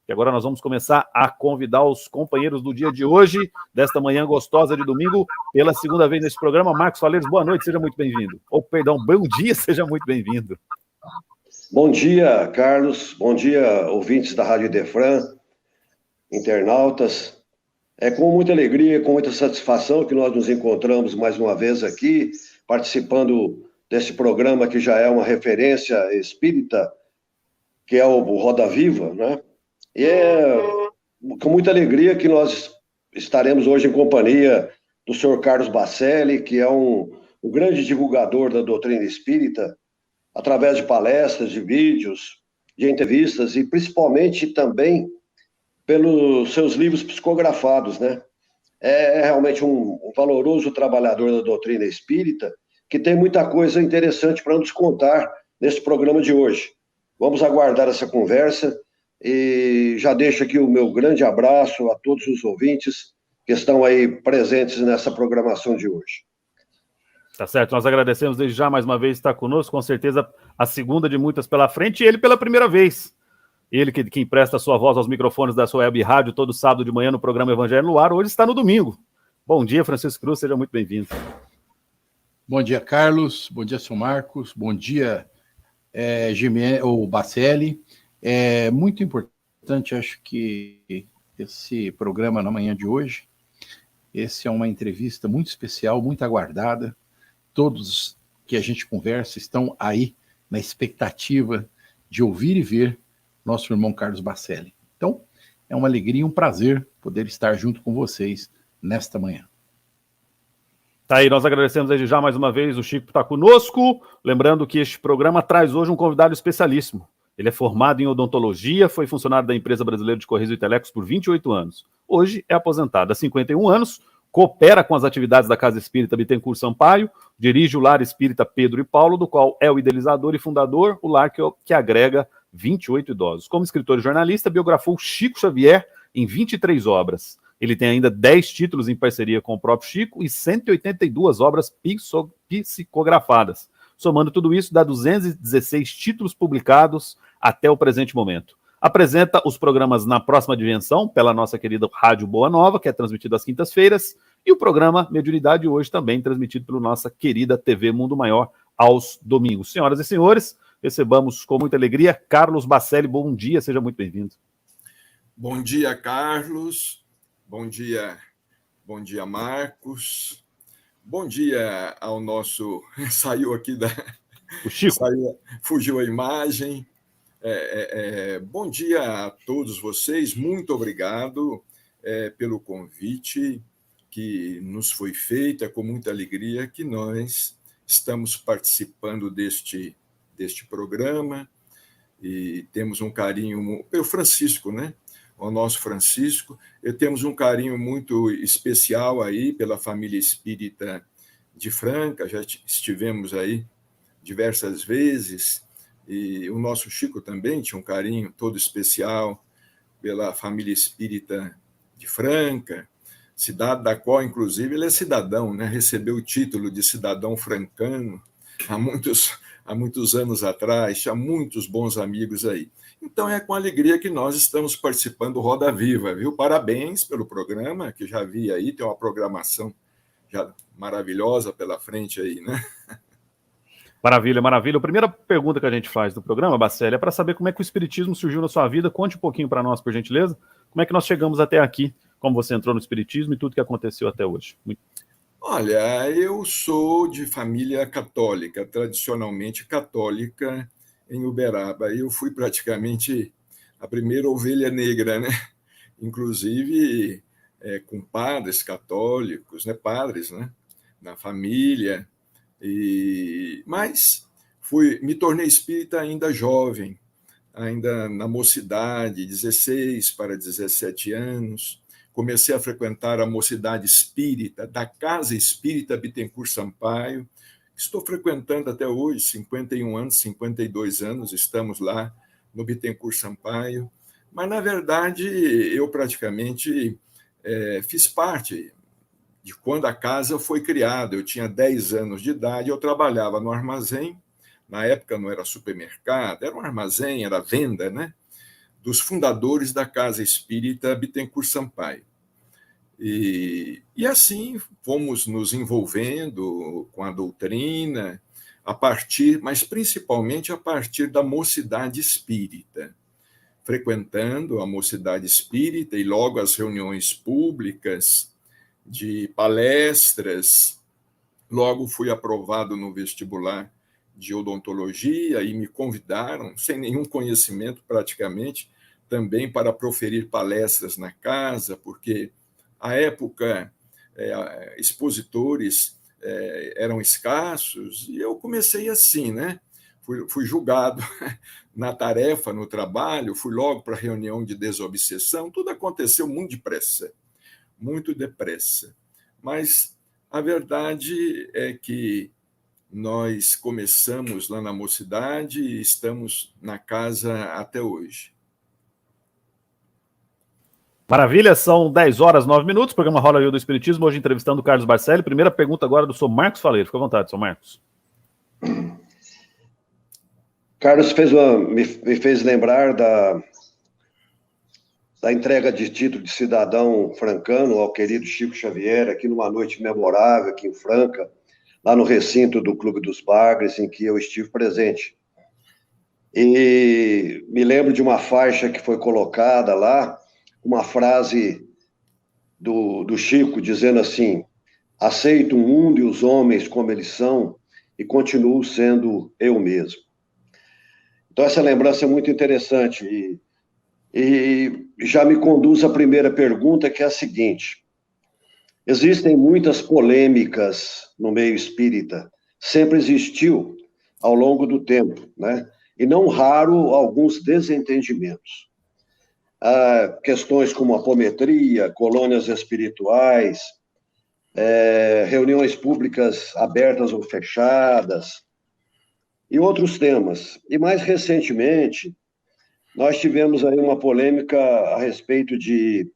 que agora nós vamos começar a convidar os companheiros do dia de hoje, desta manhã gostosa de domingo, pela segunda vez nesse programa. Marcos Faleiros, boa noite, seja muito bem-vindo. Ou, perdão, bom dia, seja muito bem-vindo. Bom dia, Carlos. Bom dia, ouvintes da Rádio Idefran, internautas. É com muita alegria, com muita satisfação que nós nos encontramos mais uma vez aqui, participando desse programa que já é uma referência espírita, que é o Roda Viva, né? E é com muita alegria que nós estaremos hoje em companhia do senhor Carlos Bacelli, que é um grande divulgador da doutrina espírita, através de palestras, de vídeos, de entrevistas e principalmente também pelos seus livros psicografados, né? É realmente um valoroso trabalhador da doutrina espírita que tem muita coisa interessante para nos contar nesse programa de hoje. Vamos aguardar essa conversa e já deixo aqui o meu grande abraço a todos os ouvintes que estão aí presentes nessa programação de hoje. Tá certo, nós agradecemos desde já mais uma vez estar conosco, com certeza a segunda de muitas pela frente, e ele pela primeira vez. Ele que empresta a sua voz aos microfones da sua web rádio todo sábado de manhã no programa Evangelho no Ar, hoje está no domingo. Bom dia, Francisco Cruz, seja muito bem-vindo. Bom dia, Carlos, bom dia, seu Marcos, bom dia, ou Bacelli. É muito importante, acho que esse programa na manhã de hoje, esse é uma entrevista muito especial, muito aguardada. Todos que a gente conversa estão aí na expectativa de ouvir e ver nosso irmão Carlos Bacelli. Então, é uma alegria e um prazer poder estar junto com vocês nesta manhã. Tá aí, nós agradecemos desde já mais uma vez, o Chico está conosco, lembrando que este programa traz hoje um convidado especialíssimo. Ele é formado em odontologia, foi funcionário da Empresa Brasileira de Correios e Telecos por 28 anos. Hoje é aposentado há 51 anos, coopera com as atividades da Casa Espírita Bittencourt Sampaio, dirige o Lar Espírita Pedro e Paulo, do qual é o idealizador e fundador, o lar que agrega 28 idosos. Como escritor e jornalista, biografou Chico Xavier em 23 obras. Ele tem ainda 10 títulos em parceria com o próprio Chico e 182 obras psicografadas. Somando tudo isso, dá 216 títulos publicados até o presente momento. Apresenta os programas Na Próxima Dimensão, pela nossa querida Rádio Boa Nova, que é transmitido às quintas-feiras, e o programa Mediunidade hoje também transmitido pela nossa querida TV Mundo Maior aos domingos. Senhoras e senhores, recebamos com muita alegria Carlos Bacelli. Bom dia, seja muito bem-vindo. Bom dia, Carlos. Bom dia, Marcos. Bom dia ao nosso... Saiu aqui da... O Chico. Fugiu a imagem. Bom dia a todos vocês. Muito obrigado pelo convite que nos foi feito. É com muita alegria que nós estamos participando deste programa e temos um carinho pelo Francisco, né? O nosso Francisco. Temos um carinho muito especial aí pela família espírita de Franca, já estivemos aí diversas vezes, e o nosso Chico também tinha um carinho todo especial pela família espírita de Franca, cidade da qual, inclusive, ele é cidadão, né? Recebeu o título de cidadão francano há muitos anos atrás, tinha muitos bons amigos aí. Então é com alegria que nós estamos participando do Roda Viva, viu? Parabéns pelo programa, que já vi aí, tem uma programação já maravilhosa pela frente aí, né? Maravilha, maravilha. A primeira pergunta que a gente faz do programa, Bacelli, é para saber como é que o Espiritismo surgiu na sua vida. Conte um pouquinho para nós, por gentileza. Como é que nós chegamos até aqui, como você entrou no Espiritismo e tudo que aconteceu até hoje. Olha, eu sou de família católica, tradicionalmente católica, em Uberaba. Eu fui praticamente a primeira ovelha negra, né? Inclusive com padres católicos, né? Padres, né? Na família. Mas me tornei espírita ainda jovem, ainda na mocidade, 16 para 17 anos. Comecei a frequentar a mocidade espírita da Casa Espírita Bittencourt Sampaio. Estou frequentando até hoje, 51 anos, 52 anos, estamos lá no Bittencourt Sampaio. Mas, na verdade, eu praticamente fiz parte de quando a casa foi criada. Eu tinha 10 anos de idade, eu trabalhava no armazém. Na época não era supermercado, era um armazém, era venda, né? dos fundadores da Casa Espírita Bittencourt Sampaio. E assim fomos nos envolvendo com a doutrina, mas principalmente a partir da Mocidade Espírita, frequentando a Mocidade Espírita e logo as reuniões públicas de palestras. Logo fui aprovado no vestibular de odontologia e me convidaram, sem nenhum conhecimento praticamente, também para proferir palestras na casa, porque à época expositores eram escassos, e eu comecei assim, né? Fui julgado na tarefa, no trabalho, fui logo para a reunião de desobsessão, tudo aconteceu muito depressa. Mas a verdade é que nós começamos lá na Mocidade e estamos na casa até hoje. Maravilha, são 10h09, programa Roda Viva do Espiritismo, hoje entrevistando o Carlos Barcelli. Primeira pergunta agora do Sr. Marcos Faleiro. Fica à vontade, Sr. Marcos. Carlos me fez lembrar da entrega de título de cidadão francano ao querido Chico Xavier, aqui numa noite memorável, aqui em Franca, lá no recinto do Clube dos Bagres, em que eu estive presente. E me lembro de uma faixa que foi colocada lá, uma frase do Chico dizendo assim: aceito o mundo e os homens como eles são e continuo sendo eu mesmo. Então essa lembrança é muito interessante e já me conduz à primeira pergunta, que é a seguinte: existem muitas polêmicas no meio espírita, sempre existiu ao longo do tempo, né? E não raro alguns desentendimentos. Questões como apometria, colônias espirituais, reuniões públicas abertas ou fechadas, e outros temas. E mais recentemente, nós tivemos aí uma polêmica a respeito de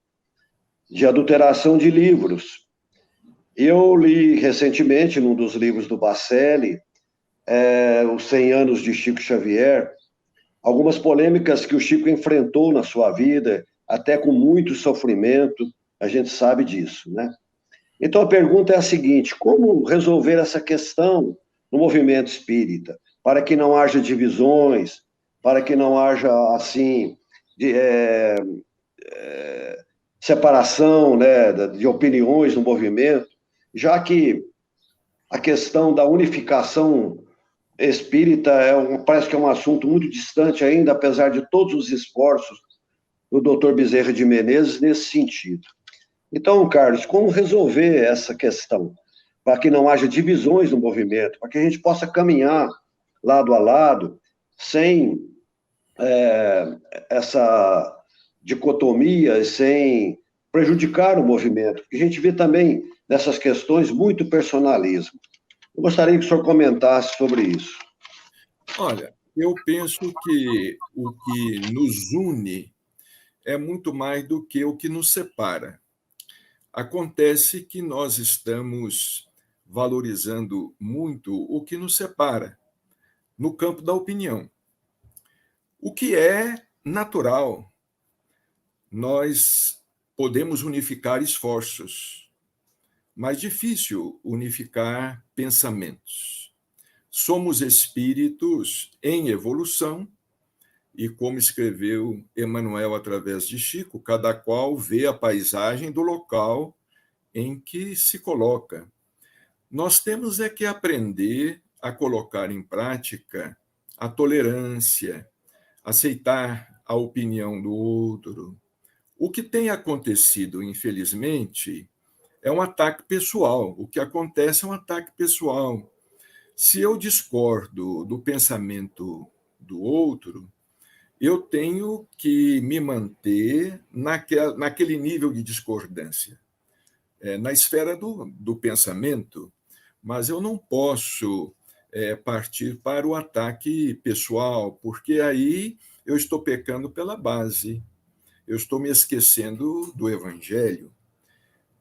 adulteração de livros. Eu li recentemente, num dos livros do Bacelli, Os 100 Anos de Chico Xavier, algumas polêmicas que o Chico enfrentou na sua vida, até com muito sofrimento, a gente sabe disso, né? Então a pergunta é a seguinte: como resolver essa questão no movimento espírita, para que não haja divisões, para que não haja, assim, separação, né, de opiniões no movimento, já que a questão da unificação espírita parece que é um assunto muito distante ainda, apesar de todos os esforços do Dr. Bezerra de Menezes nesse sentido. Então, Carlos, como resolver essa questão? Para que não haja divisões no movimento, para que a gente possa caminhar lado a lado, sem essa dicotomia, sem prejudicar o movimento. Porque a gente vê também nessas questões muito personalismo. Eu gostaria que o senhor comentasse sobre isso. Olha, eu penso que o que nos une é muito mais do que o que nos separa. Acontece que nós estamos valorizando muito o que nos separa, no campo da opinião. O que é natural. Nós podemos unificar esforços, mas difícil unificar pensamentos. Somos espíritos em evolução e, como escreveu Emmanuel através de Chico, cada qual vê a paisagem do local em que se coloca. Nós temos que aprender a colocar em prática a tolerância, aceitar a opinião do outro. O que tem acontecido, infelizmente, é um ataque pessoal. O que acontece é um ataque pessoal. Se eu discordo do pensamento do outro, eu tenho que me manter naquele nível de discordância, na esfera do pensamento, mas eu não posso partir para o ataque pessoal, porque aí eu estou pecando pela base, eu estou me esquecendo do Evangelho.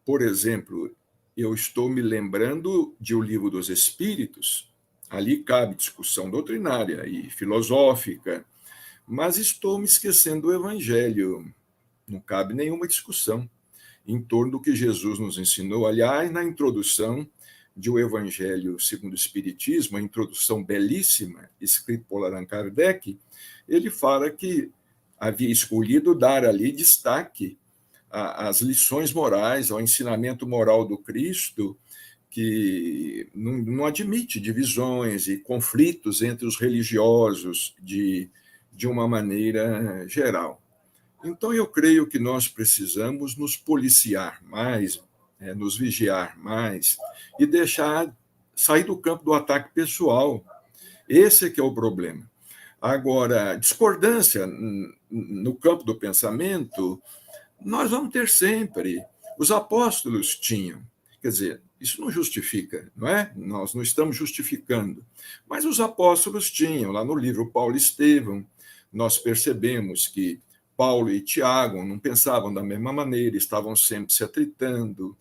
Por exemplo, eu estou me lembrando de O Livro dos Espíritos, ali cabe discussão doutrinária e filosófica, mas estou me esquecendo do Evangelho. Não cabe nenhuma discussão em torno do que Jesus nos ensinou. Aliás, na introdução de O Evangelho segundo o Espiritismo, a introdução belíssima, escrita por Allan Kardec, ele fala que havia escolhido dar ali destaque às lições morais, ao ensinamento moral do Cristo, que não admite divisões e conflitos entre os religiosos de uma maneira geral. Então, eu creio que nós precisamos nos policiar mais, nos vigiar mais e deixar sair do campo do ataque pessoal. Esse é que é o problema. Agora, discordância no campo do pensamento, nós vamos ter sempre. Os apóstolos tinham. Quer dizer, isso não justifica, não é? Nós não estamos justificando. Mas os apóstolos tinham. Lá no livro Paulo e Estevão, nós percebemos que Paulo e Tiago não pensavam da mesma maneira, estavam sempre se atritando.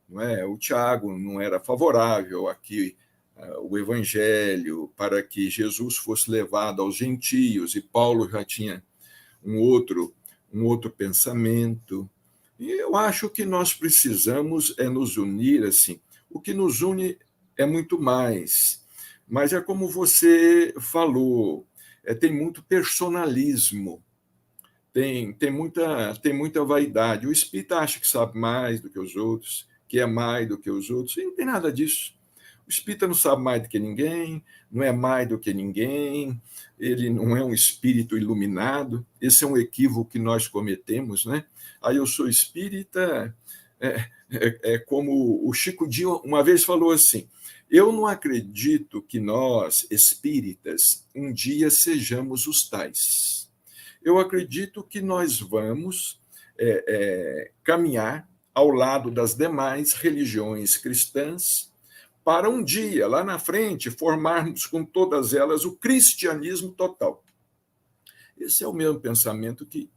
Não é? O Tiago não era favorável a que o evangelho, para que Jesus fosse levado aos gentios, e Paulo já tinha um outro pensamento. E eu acho que nós precisamos nos unir assim. O que nos une é muito mais, mas é como você falou, tem muito personalismo, tem muita vaidade. O espírita acha que sabe mais do que os outros, que é mais do que os outros, e não tem nada disso. O espírita não sabe mais do que ninguém, não é mais do que ninguém, ele não é um espírito iluminado. Esse é um equívoco que nós cometemos, né? Aí eu sou espírita, como o Chico Dias uma vez falou assim: eu não acredito que nós, espíritas, um dia sejamos os tais. Eu acredito que nós vamos caminhar ao lado das demais religiões cristãs, para um dia, lá na frente, formarmos com todas elas o cristianismo total. Esse é o mesmo pensamento que,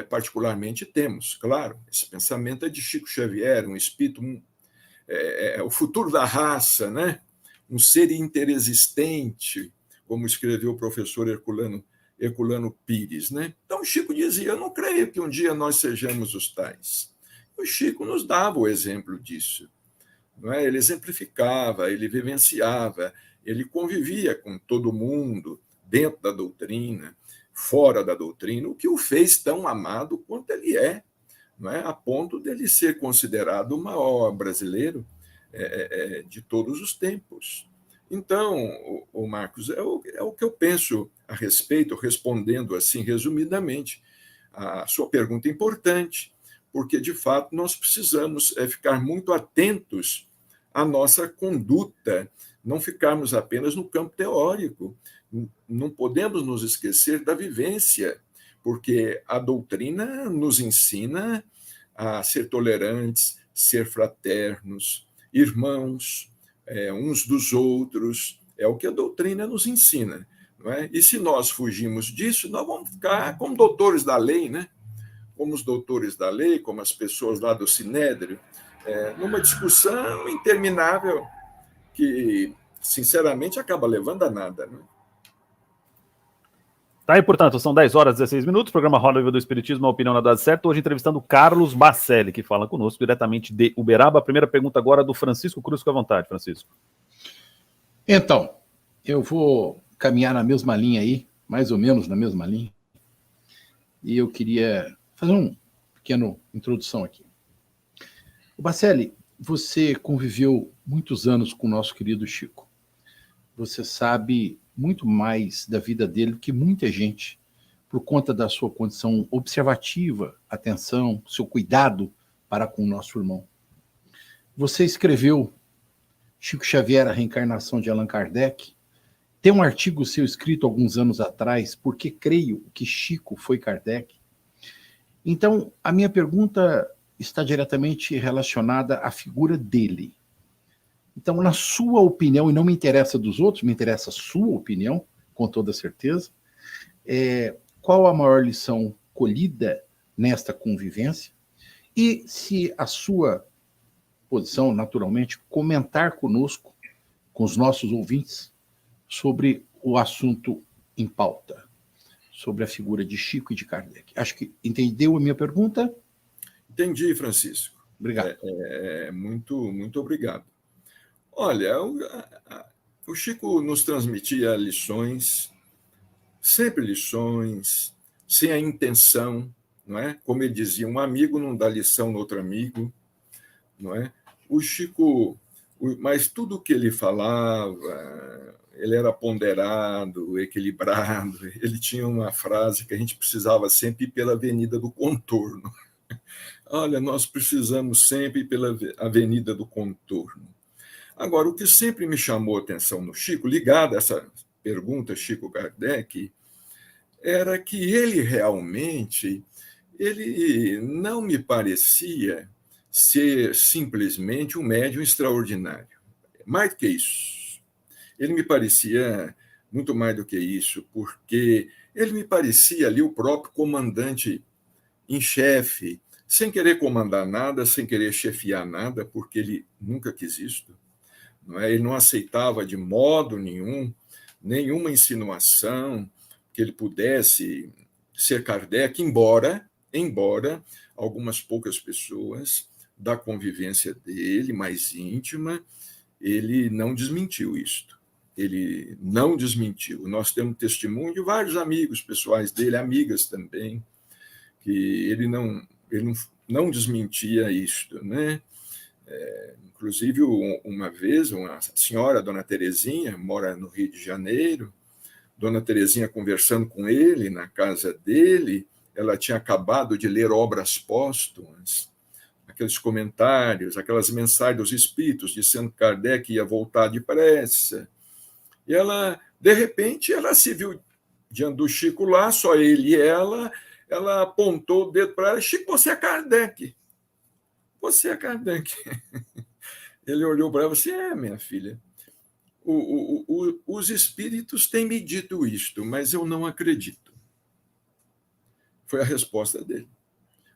particularmente, temos. Claro, esse pensamento é de Chico Xavier, um espírito, o futuro da raça, né? Um ser interexistente, como escreveu o professor Herculano Pires. Né? Então, Chico dizia: eu não creio que um dia nós sejamos os tais. O Chico nos dava o exemplo disso. Não é? Ele exemplificava, ele vivenciava, ele convivia com todo mundo, dentro da doutrina, fora da doutrina, o que o fez tão amado quanto ele é, não é? A ponto dele ser considerado o maior brasileiro de todos os tempos. Então, o Marcos, é o que eu penso a respeito, respondendo assim resumidamente. A sua pergunta é importante, porque, de fato, nós precisamos ficar muito atentos à nossa conduta, não ficarmos apenas no campo teórico. Não podemos nos esquecer da vivência, porque a doutrina nos ensina a ser tolerantes, ser fraternos, irmãos uns dos outros. É o que a doutrina nos ensina. Não é? E se nós fugimos disso, nós vamos ficar como doutores da lei, né? Como os doutores da lei, como as pessoas lá do Sinédrio, numa discussão interminável que, sinceramente, acaba levando a nada. Né? Tá aí, portanto, são 10 horas e 16 minutos, programa Roda Viva do Espiritismo, a opinião na dose certa, hoje entrevistando Carlos Bacelli, que fala conosco diretamente de Uberaba. A primeira pergunta agora do Francisco Cruz, com a vontade, Francisco. Então, eu vou caminhar na mesma linha aí, mais ou menos na mesma linha, e eu queria fazer uma pequena introdução aqui. O Bacelli, você conviveu muitos anos com o nosso querido Chico. Você sabe muito mais da vida dele do que muita gente, por conta da sua condição observativa, atenção, seu cuidado para com o nosso irmão. Você escreveu Chico Xavier, a reencarnação de Allan Kardec. Tem um artigo seu escrito alguns anos atrás, porque creio que Chico foi Kardec. Então, a minha pergunta está diretamente relacionada à figura dele. Então, na sua opinião, e não me interessa dos outros, me interessa a sua opinião, com toda certeza, qual a maior lição colhida nesta convivência? E se a sua posição, naturalmente, comentar conosco, com os nossos ouvintes, sobre o assunto em pauta, sobre a figura de Chico e de Kardec. Acho que entendeu a minha pergunta? Entendi, Francisco. Obrigado. Muito obrigado. Olha, o Chico nos transmitia lições, sempre lições, sem a intenção, não é? Como ele dizia, um amigo não dá lição no outro amigo, não é? O Chico, mas tudo que ele falava, ele era ponderado, equilibrado. Ele tinha uma frase que a gente precisava sempre ir pela Avenida do Contorno. Olha, nós precisamos sempre ir pela Avenida do Contorno. Agora, o que sempre me chamou a atenção no Chico, ligado a essa pergunta, Chico Kardec, era que ele realmente não me parecia ser simplesmente um médium extraordinário. Mais do que isso. Ele me parecia muito mais do que isso, porque ele me parecia ali o próprio comandante em chefe, sem querer comandar nada, sem querer chefiar nada, porque ele nunca quis isso. Não é? Ele não aceitava de modo nenhum nenhuma insinuação que ele pudesse ser Kardec, embora algumas poucas pessoas da convivência dele, mais íntima, ele não desmentiu isto. Ele não desmentiu. Nós temos testemunho de vários amigos pessoais dele, amigas também, que ele não desmentia isto, né? Inclusive, uma vez, uma senhora, Dona Terezinha, mora no Rio de Janeiro, Dona Terezinha conversando com ele na casa dele, ela tinha acabado de ler Obras Póstumas, aqueles comentários, aquelas mensagens dos espíritos, dizendo que Kardec ia voltar depressa. E ela, de repente, ela se viu diante do Chico lá, só ele e ela apontou o dedo para ela: Chico, você é Kardec. Você é Kardec. Ele olhou para ela e disse: minha filha, os espíritos têm me dito isto, mas eu não acredito. Foi a resposta dele.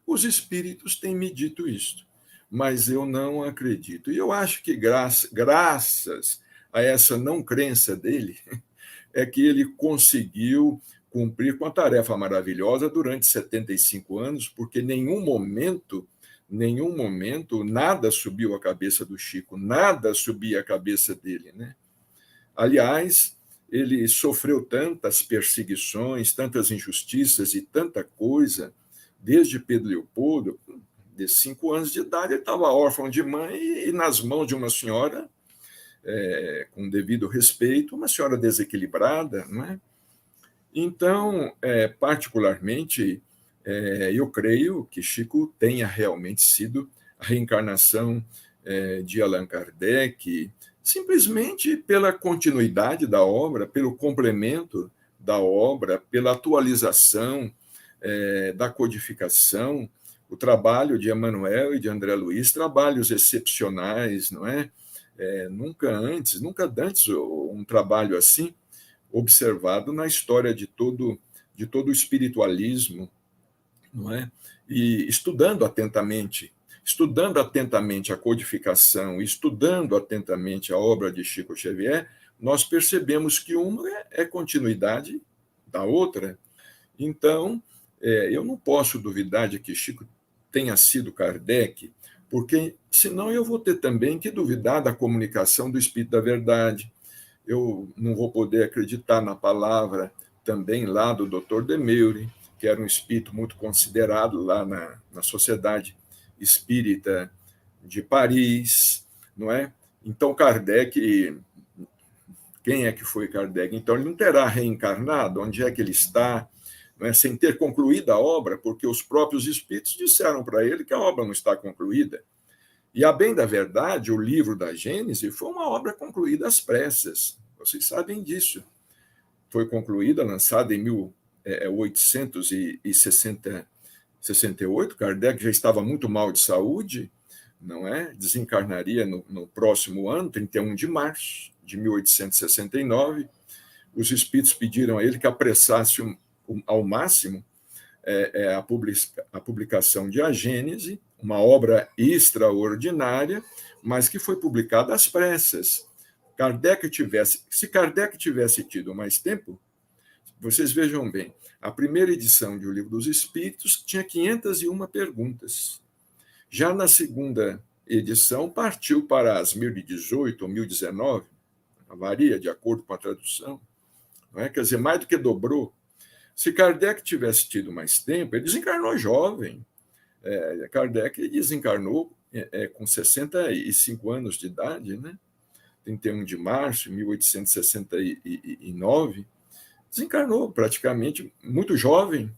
Os espíritos têm me dito isto, mas eu não acredito. E eu acho que graças a essa não crença dele, é que ele conseguiu cumprir com a tarefa maravilhosa durante 75 anos, porque nenhum momento nada subiu à cabeça do Chico, nada subia à cabeça dele, né? Aliás, ele sofreu tantas perseguições, tantas injustiças e tanta coisa, desde Pedro Leopoldo, de 5 anos de idade, ele estava órfão de mãe e nas mãos de uma senhora, com devido respeito, uma senhora desequilibrada, não é? Então, particularmente, eu creio que Chico tenha realmente sido a reencarnação de Allan Kardec, simplesmente pela continuidade da obra, pelo complemento da obra, pela atualização da codificação, o trabalho de Emmanuel e de André Luiz, trabalhos excepcionais, não é? Nunca antes um trabalho assim observado na história de todo o espiritualismo, não é? E estudando atentamente a codificação, estudando atentamente a obra de Chico Xavier, nós percebemos que uma é continuidade da outra. Então, eu não posso duvidar de que Chico tenha sido Kardec, porque senão eu vou ter também que duvidar da comunicação do Espírito da Verdade. Eu não vou poder acreditar na palavra também lá do Dr. Demeure, que era um espírito muito considerado lá na Sociedade Espírita de Paris, não é? Então, Kardec, quem é que foi Kardec? Então, ele não terá reencarnado, onde é que ele está, não é? Sem ter concluído a obra, porque os próprios espíritos disseram para ele que a obra não está concluída. E, a bem da verdade, o livro da Gênese foi uma obra concluída às pressas. Vocês sabem disso. Foi concluída, lançada em 1868. Kardec já estava muito mal de saúde, não é? Desencarnaria no próximo ano, 31 de março de 1869. Os espíritos pediram a ele que apressasse ao máximo a publicação de A Gênese, uma obra extraordinária, mas que foi publicada às pressas. Se Kardec tivesse tido mais tempo, vocês vejam bem, A primeira edição de O Livro dos Espíritos tinha 501 perguntas. Já na segunda edição, partiu para as 1018 ou 1019, varia de acordo com a tradução, não é? Quer dizer, mais do que dobrou. Se Kardec tivesse tido mais tempo, ele desencarnou jovem. Kardec desencarnou com 65 anos de idade, né? 31 de março de 1869, desencarnou praticamente muito jovem,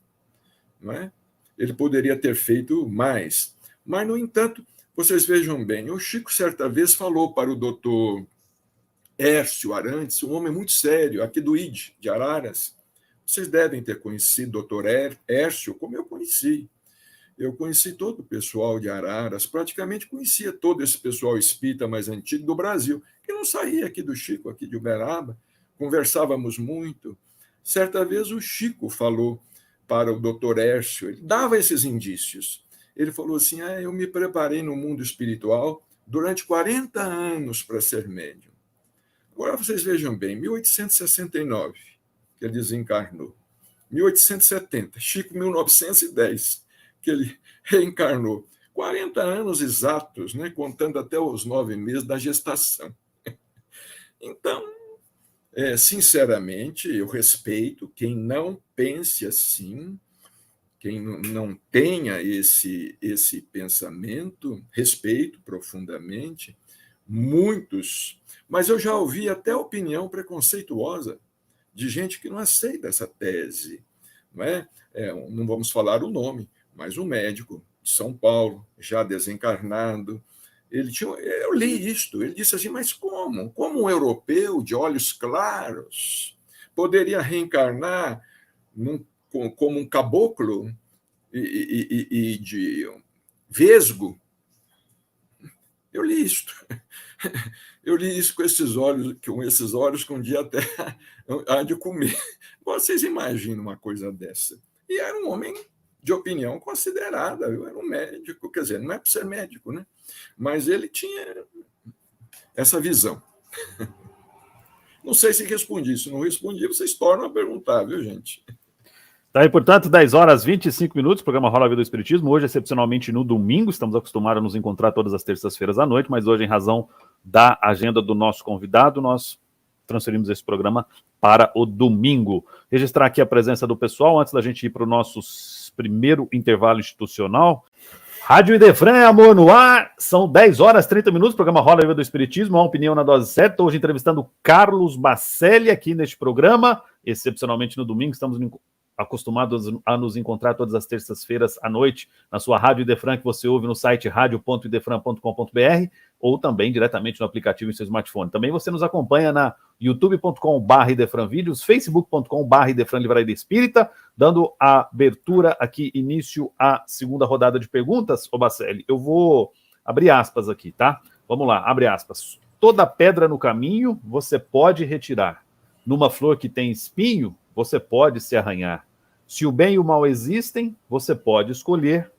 não é? Ele poderia ter feito mais. Mas, no entanto, vocês vejam bem, o Chico certa vez falou para o doutor Hércio Arantes, um homem muito sério, aqui do ID, de Araras. Vocês devem ter conhecido o doutor Hércio, como eu conheci. Eu conheci todo o pessoal de Araras, praticamente conhecia todo esse pessoal espírita mais antigo do Brasil, que não saía aqui do Chico, aqui de Uberaba, conversávamos muito. Certa vez o Chico falou para o doutor Hércio, ele dava esses indícios. Ele falou assim, eu me preparei no mundo espiritual durante 40 anos para ser médium. Agora vocês vejam bem, 1869, que ele desencarnou. 1870, Chico, 1910, que ele reencarnou. 40 anos exatos, né, contando até os 9 meses da gestação. Então, sinceramente, eu respeito quem não pense assim, quem não tenha esse pensamento, respeito profundamente, muitos, mas eu já ouvi até opinião preconceituosa de gente que não aceita essa tese. Não é? Não vamos falar o nome, mas um médico de São Paulo, já desencarnado, eu li isto, ele disse assim, mas como? Como um europeu de olhos claros poderia reencarnar como um caboclo e de vesgo? Eu li isto. Eu li isso com esses olhos que um dia até há de comer. Vocês imaginam uma coisa dessa? E era um homem de opinião considerada, era um médico, quer dizer, não é para ser médico, né? Mas ele tinha essa visão. Não sei se respondi. Se não respondi, vocês tornam a perguntar, viu, gente? Tá aí, portanto, 10 horas 25 minutos, programa Rola a Vida do Espiritismo, hoje excepcionalmente no domingo, estamos acostumados a nos encontrar todas as terças-feiras à noite, mas hoje, em razão da agenda do nosso convidado, nós transferimos esse programa para o domingo. Registrar aqui a presença do pessoal, antes da gente ir para o nosso primeiro intervalo institucional. Rádio Idefran, amor no ar, são 10 horas 30 minutos, programa Rola a Vida do Espiritismo, uma opinião na dose certa, hoje entrevistando Carlos Bacelli aqui neste programa, excepcionalmente no domingo, estamos acostumados a nos encontrar todas as terças-feiras à noite na sua Rádio Idefran, que você ouve no site radio.idefran.com.br ou também diretamente no aplicativo em seu smartphone. Também você nos acompanha na youtube.com/idefranvídeos, facebook.com/idefran Livraria Espírita, dando a abertura aqui, início à segunda rodada de perguntas. Ô Bacelli, eu vou abrir aspas aqui, tá? Vamos lá, abre aspas. Toda pedra no caminho você pode retirar. Numa flor que tem espinho, você pode se arranhar. Se o bem e o mal existem, você pode escolher.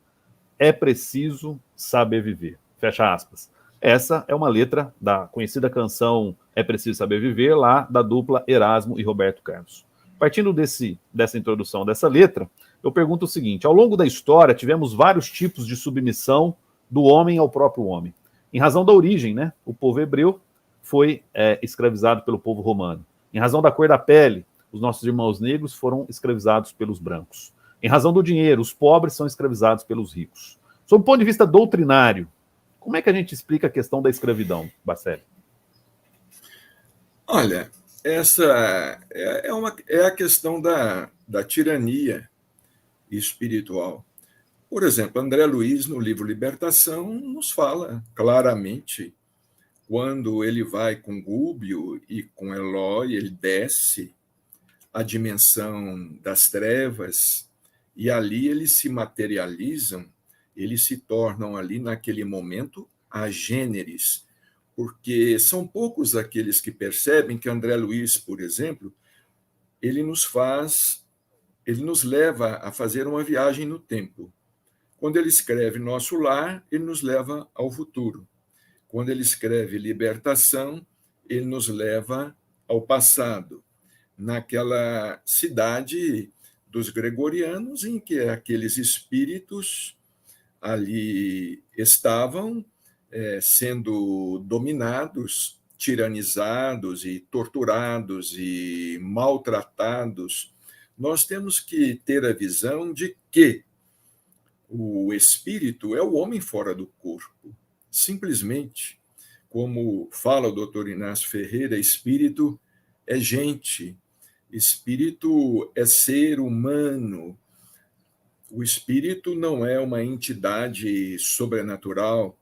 É preciso saber viver. Fecha aspas. Essa é uma letra da conhecida canção É Preciso Saber Viver, lá da dupla Erasmo e Roberto Carlos. Partindo dessa introdução dessa letra, eu pergunto o seguinte: ao longo da história, tivemos vários tipos de submissão do homem ao próprio homem. Em razão da origem, né? O povo hebreu foi escravizado pelo povo romano. Em razão da cor da pele, os nossos irmãos negros foram escravizados pelos brancos. Em razão do dinheiro, os pobres são escravizados pelos ricos. Sob o ponto de vista doutrinário, como é que a gente explica a questão da escravidão, Bacelli? Olha, essa é a questão da tirania espiritual. Por exemplo, André Luiz, no livro Libertação, nos fala claramente, quando ele vai com Gúbio e com Eloy, ele desce a dimensão das trevas, e ali eles se materializam, eles se tornam ali, naquele momento, agêneres, porque são poucos aqueles que percebem que André Luiz, por exemplo, ele nos leva a fazer uma viagem no tempo. Quando ele escreve Nosso Lar, ele nos leva ao futuro. Quando ele escreve Libertação, ele nos leva ao passado, naquela cidade dos gregorianos, em que aqueles espíritos ali estavam sendo dominados, tiranizados e torturados e maltratados. Nós temos que ter a visão de que o espírito é o homem fora do corpo. Simplesmente, como fala o doutor Inácio Ferreira, espírito é gente, espírito é ser humano. O espírito não é uma entidade sobrenatural,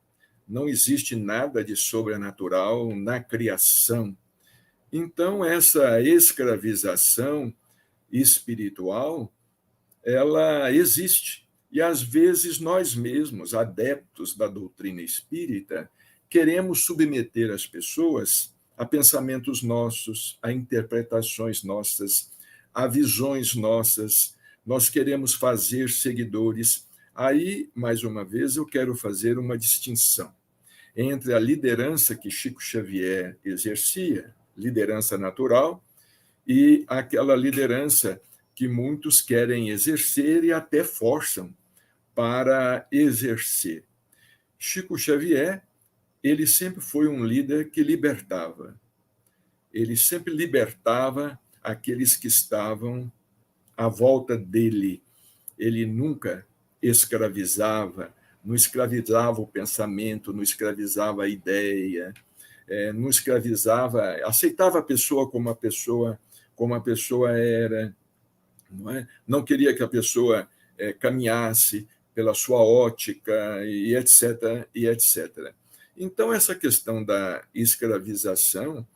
não existe nada de sobrenatural na criação. Então, essa escravização espiritual, ela existe. E, às vezes, nós mesmos, adeptos da doutrina espírita, queremos submeter as pessoas a pensamentos nossos, a interpretações nossas, a visões nossas. Nós queremos fazer seguidores. Aí, mais uma vez, eu quero fazer uma distinção entre a liderança que Chico Xavier exercia, liderança natural, e aquela liderança que muitos querem exercer e até forçam para exercer. Chico Xavier, ele sempre foi um líder que libertava. Ele sempre libertava aqueles que estavam à volta dele. Ele nunca escravizava, não escravizava o pensamento, não escravizava a ideia, não escravizava, aceitava a pessoa como a pessoa era, não é? Não queria que a pessoa caminhasse pela sua ótica e etc, e etc. Então, essa questão da escravização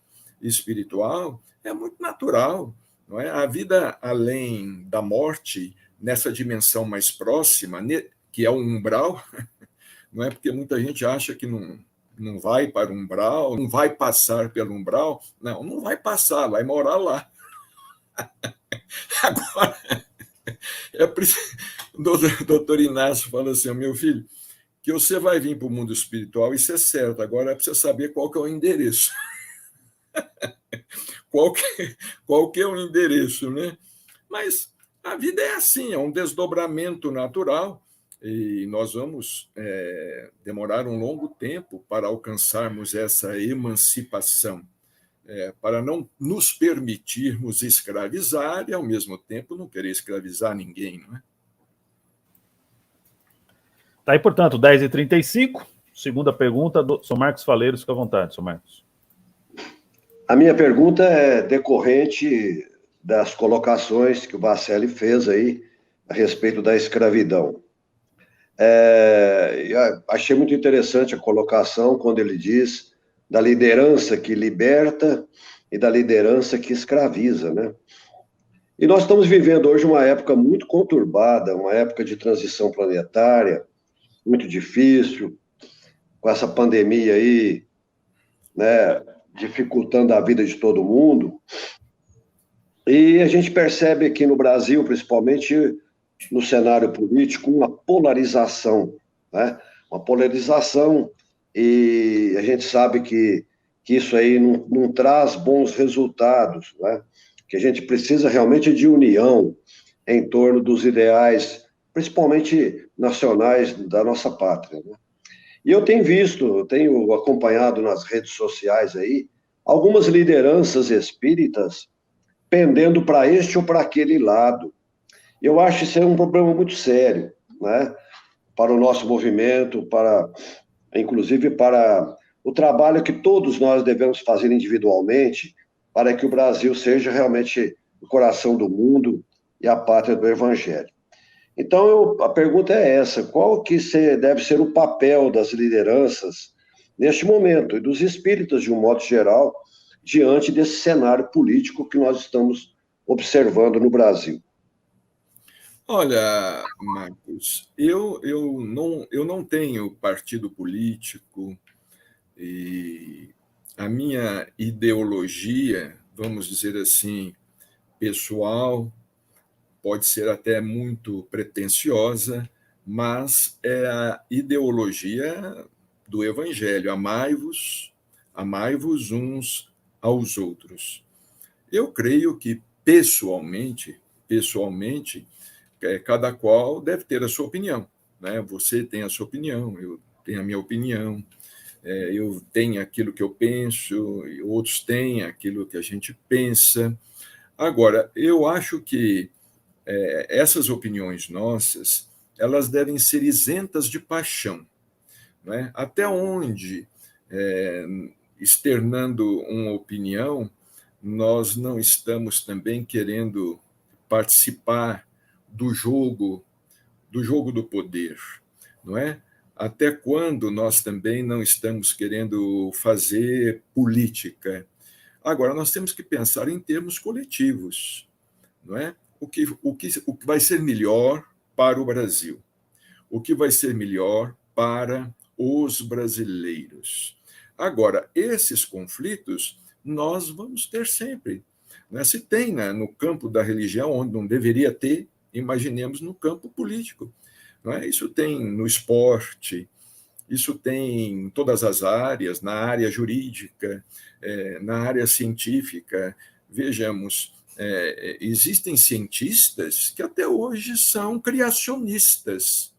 espiritual é muito natural, não é? A vida além da morte, nessa dimensão mais próxima, que é o umbral, não é? Porque muita gente acha que não vai para o umbral, não vai passar pelo umbral. Não vai passar, vai morar lá. Agora, o doutor Inácio fala assim, meu filho, que você vai vir para o mundo espiritual, isso é certo, agora é para você saber qual que é o endereço. Qual que é o endereço, né? Mas a vida é assim, é um desdobramento natural, e nós vamos demorar um longo tempo para alcançarmos essa emancipação, para não nos permitirmos escravizar e, ao mesmo tempo, não querer escravizar ninguém, não é? Tá aí, portanto, 10h35, segunda pergunta do Sr. Marcos Faleiros, fica à vontade, Sr. Marcos. A minha pergunta é decorrente das colocações que o Bacelli fez aí a respeito da escravidão. Achei muito interessante a colocação quando ele diz da liderança que liberta e da liderança que escraviza, né? E nós estamos vivendo hoje uma época muito conturbada, uma época de transição planetária, muito difícil, com essa pandemia aí, né, dificultando a vida de todo mundo. E a gente percebe aqui no Brasil, principalmente no cenário político, uma polarização, né? Uma polarização, e a gente sabe que isso aí não traz bons resultados, né? Que a gente precisa realmente de união em torno dos ideais, principalmente nacionais da nossa pátria, né? E eu tenho acompanhado nas redes sociais aí, algumas lideranças espíritas pendendo para este ou para aquele lado. Eu acho isso um problema muito sério, né? Para o nosso movimento, inclusive para o trabalho que todos nós devemos fazer individualmente para que o Brasil seja realmente o coração do mundo e a pátria do Evangelho. Então, a pergunta é essa: qual que deve ser o papel das lideranças neste momento, e dos espíritas de um modo geral, diante desse cenário político que nós estamos observando no Brasil? Olha, Marcos, eu não tenho partido político, e a minha ideologia, vamos dizer assim, pessoal, pode ser até muito pretensiosa, mas é a ideologia do Evangelho: amai-vos uns aos outros. Eu creio que, pessoalmente, pessoalmente, cada qual deve ter a sua opinião, né? Você tem a sua opinião, eu tenho a minha opinião, eu tenho aquilo que eu penso, e outros têm aquilo que a gente pensa. Agora, eu acho que essas opiniões nossas, elas devem ser isentas de paixão, né? Até onde, externando uma opinião, nós não estamos também querendo participar do jogo do poder, não é? Até quando nós também não estamos querendo fazer política? Agora, nós temos que pensar em termos coletivos, não é? O que vai ser melhor para o Brasil? O que vai ser melhor para os brasileiros? Agora, esses conflitos nós vamos ter sempre, né? Se tem, né, no campo da religião, onde não deveria ter, imaginemos no campo político, não é? Isso tem no esporte, isso tem em todas as áreas, na área jurídica, na área científica. Vejamos, existem cientistas que até hoje são criacionistas.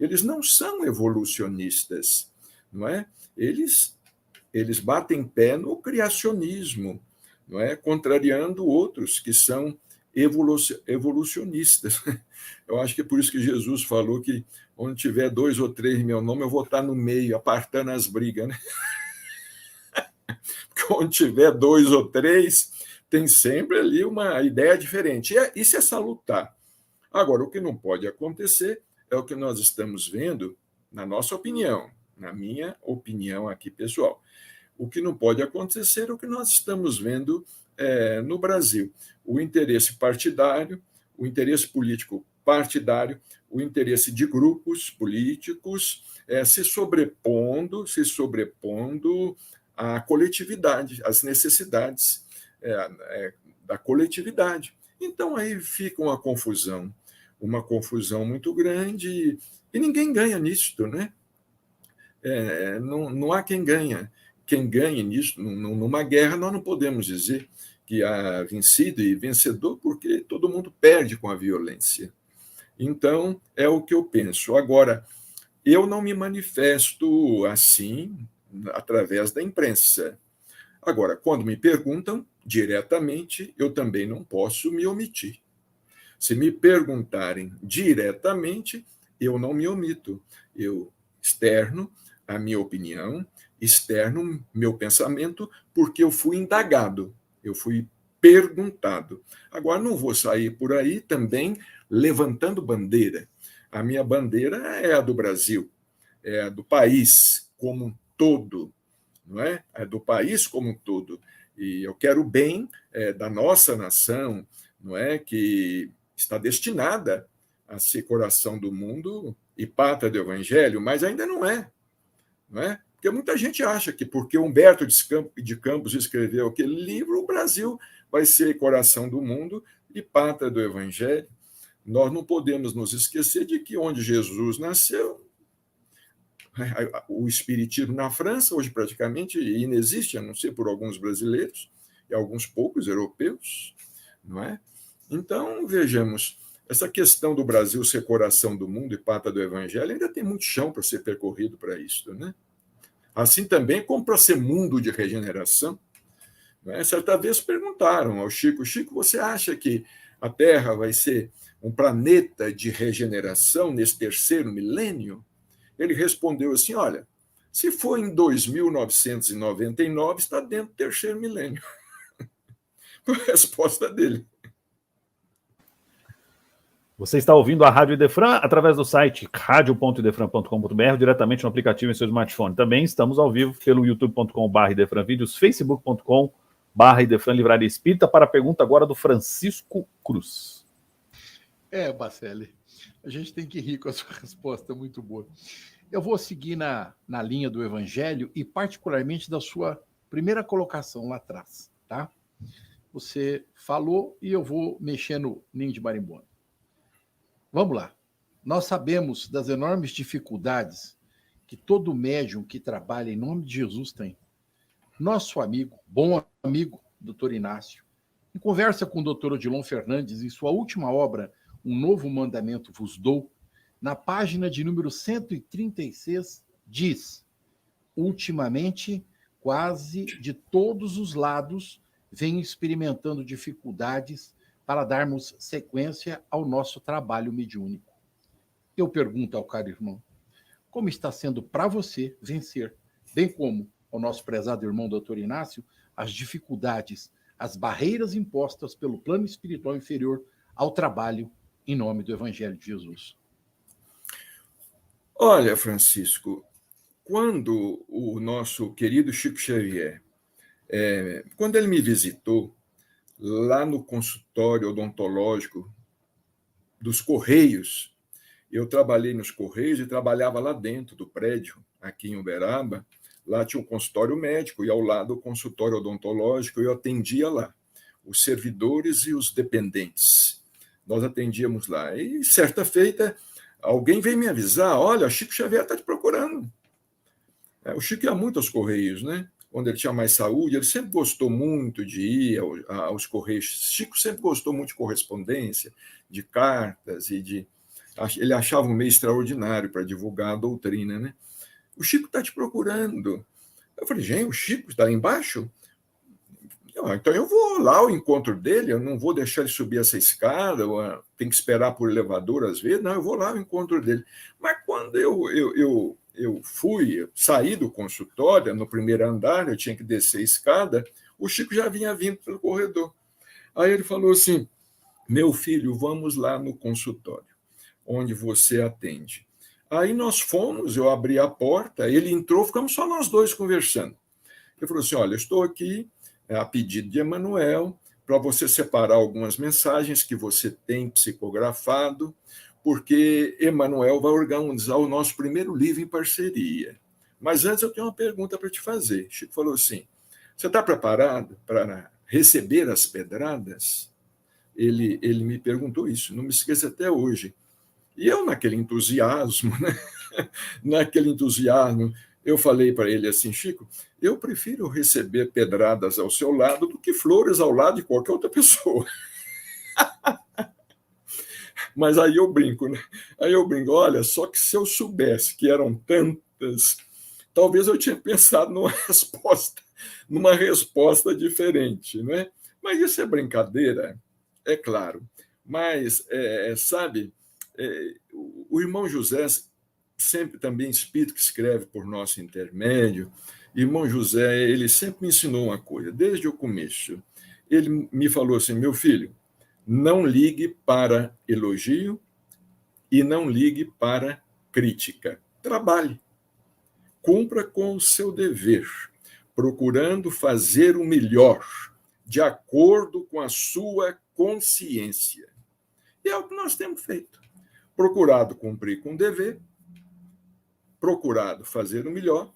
Eles não são evolucionistas, não é? Eles batem pé no criacionismo, não é? Contrariando outros que são evolucionistas. Eu acho que é por isso que Jesus falou que onde tiver 2 ou 3 em meu nome, eu vou estar no meio, apartando as brigas, né? Porque onde tiver 2 ou 3, tem sempre ali uma ideia diferente. E isso é salutar. Agora, o que não pode acontecer é o que nós estamos vendo, na nossa opinião, na minha opinião aqui pessoal. O que não pode acontecer é o que nós estamos vendo no Brasil. O interesse partidário, o interesse político partidário, o interesse de grupos políticos se sobrepondo à coletividade, às necessidades da coletividade. Então, aí fica uma confusão muito grande, e ninguém ganha nisso, né? Não há quem ganha. Quem ganhe nisso, numa guerra, nós não podemos dizer que há vencido e vencedor, porque todo mundo perde com a violência. Então, é o que eu penso. Agora, eu não me manifesto assim através da imprensa. Agora, quando me perguntam diretamente, eu também não posso me omitir. Se me perguntarem diretamente, eu não me omito. Eu externo a minha opinião, externo meu pensamento, porque eu fui indagado, eu fui perguntado. Agora, não vou sair por aí também levantando bandeira. A minha bandeira é a do Brasil, é a do país como um todo, não é? É do país como um todo. E eu quero o bem da nossa nação, não é? Que está destinada a ser coração do mundo e pátria do Evangelho, mas ainda não é. Não é? Porque muita gente acha que porque Humberto de Campos escreveu aquele livro, o Brasil vai ser coração do mundo e pátria do Evangelho. Nós não podemos nos esquecer de que onde Jesus nasceu, o espiritismo na França hoje praticamente inexiste, a não ser por alguns brasileiros e alguns poucos europeus, não é? Então, vejamos, essa questão do Brasil ser coração do mundo e pátria do Evangelho ainda tem muito chão para ser percorrido para isso, né? Assim também como para ser mundo de regeneração. Né? Certa vez perguntaram ao Chico, você acha que a Terra vai ser um planeta de regeneração nesse terceiro milênio? Ele respondeu assim, olha, se for em 2999, está dentro do terceiro milênio. Foi a resposta dele. Você está ouvindo a Rádio Idefran através do site radio.idefran.com.br, diretamente no aplicativo em seu smartphone. Também estamos ao vivo pelo youtube.com/idefranvídeos, facebook.com/idefran Livraria Espírita, para a pergunta agora do Francisco Cruz. Bacelli, a gente tem que rir com a sua resposta, muito boa. Eu vou seguir na linha do Evangelho e particularmente da sua primeira colocação lá atrás, tá? Você falou e eu vou mexer no ninho de marimbondo. Vamos lá. Nós sabemos das enormes dificuldades que todo médium que trabalha em nome de Jesus tem. Nosso amigo, bom amigo, doutor Inácio, Em conversa com o Dr. Odilon Fernandes, em sua última obra, Um Novo Mandamento Vos Dou, na página de número 136, diz: ultimamente, quase de todos os lados, venho experimentando dificuldades para darmos sequência ao nosso trabalho mediúnico. Eu pergunto ao caro irmão, como está sendo para você vencer, bem como ao nosso prezado irmão Dr. Inácio, as dificuldades, as barreiras impostas pelo plano espiritual inferior ao trabalho em nome do Evangelho de Jesus? Olha, Francisco, quando o nosso querido Chico Xavier, quando ele me visitou lá no consultório odontológico dos Correios, eu trabalhei nos Correios e trabalhava lá dentro do prédio, aqui em Uberaba. Lá tinha um consultório médico e ao lado o consultório odontológico, eu atendia lá os servidores e os dependentes. Nós atendíamos lá. E certa feita, alguém veio me avisar, olha, Chico Xavier está te procurando. O Chico ia muito aos Correios, né? Quando ele tinha mais saúde, ele sempre gostou muito de ir aos Correios. Chico sempre gostou muito de correspondência, de cartas ele achava um meio extraordinário para divulgar a doutrina, né? O Chico está te procurando. Eu falei, gente, o Chico está lá embaixo? Então eu vou lá ao encontro dele, eu não vou deixar ele subir essa escada, tem que esperar por elevador às vezes, não, eu vou lá ao encontro dele. Mas quando eu saí do consultório, no primeiro andar, eu tinha que descer a escada, o Chico já vinha vindo pelo corredor. Aí ele falou assim, meu filho, vamos lá no consultório, onde você atende. Aí nós fomos, eu abri a porta, ele entrou, ficamos só nós dois conversando. Ele falou assim, olha, eu estou aqui a pedido de Emmanuel, para você separar algumas mensagens que você tem psicografado, porque Emmanuel vai organizar o nosso primeiro livro em parceria. Mas antes eu tenho uma pergunta para te fazer. Chico falou assim, você está preparado para receber as pedradas? Ele me perguntou isso, não me esqueço até hoje. E eu, naquele entusiasmo, eu falei para ele assim, Chico, eu prefiro receber pedradas ao seu lado do que flores ao lado de qualquer outra pessoa. Mas aí eu brinco, né? Olha, só que se eu soubesse que eram tantas, talvez eu tinha pensado numa resposta diferente, né? Mas isso é brincadeira, é claro. Mas, sabe, o irmão José, sempre também espírito que escreve por nosso intermédio, irmão José, ele sempre me ensinou uma coisa, desde o começo. Ele me falou assim, meu filho, não ligue para elogio e não ligue para crítica. Trabalhe. Cumpra com o seu dever, procurando fazer o melhor, de acordo com a sua consciência. E é o que nós temos feito. Procurado cumprir com o dever, procurado fazer o melhor,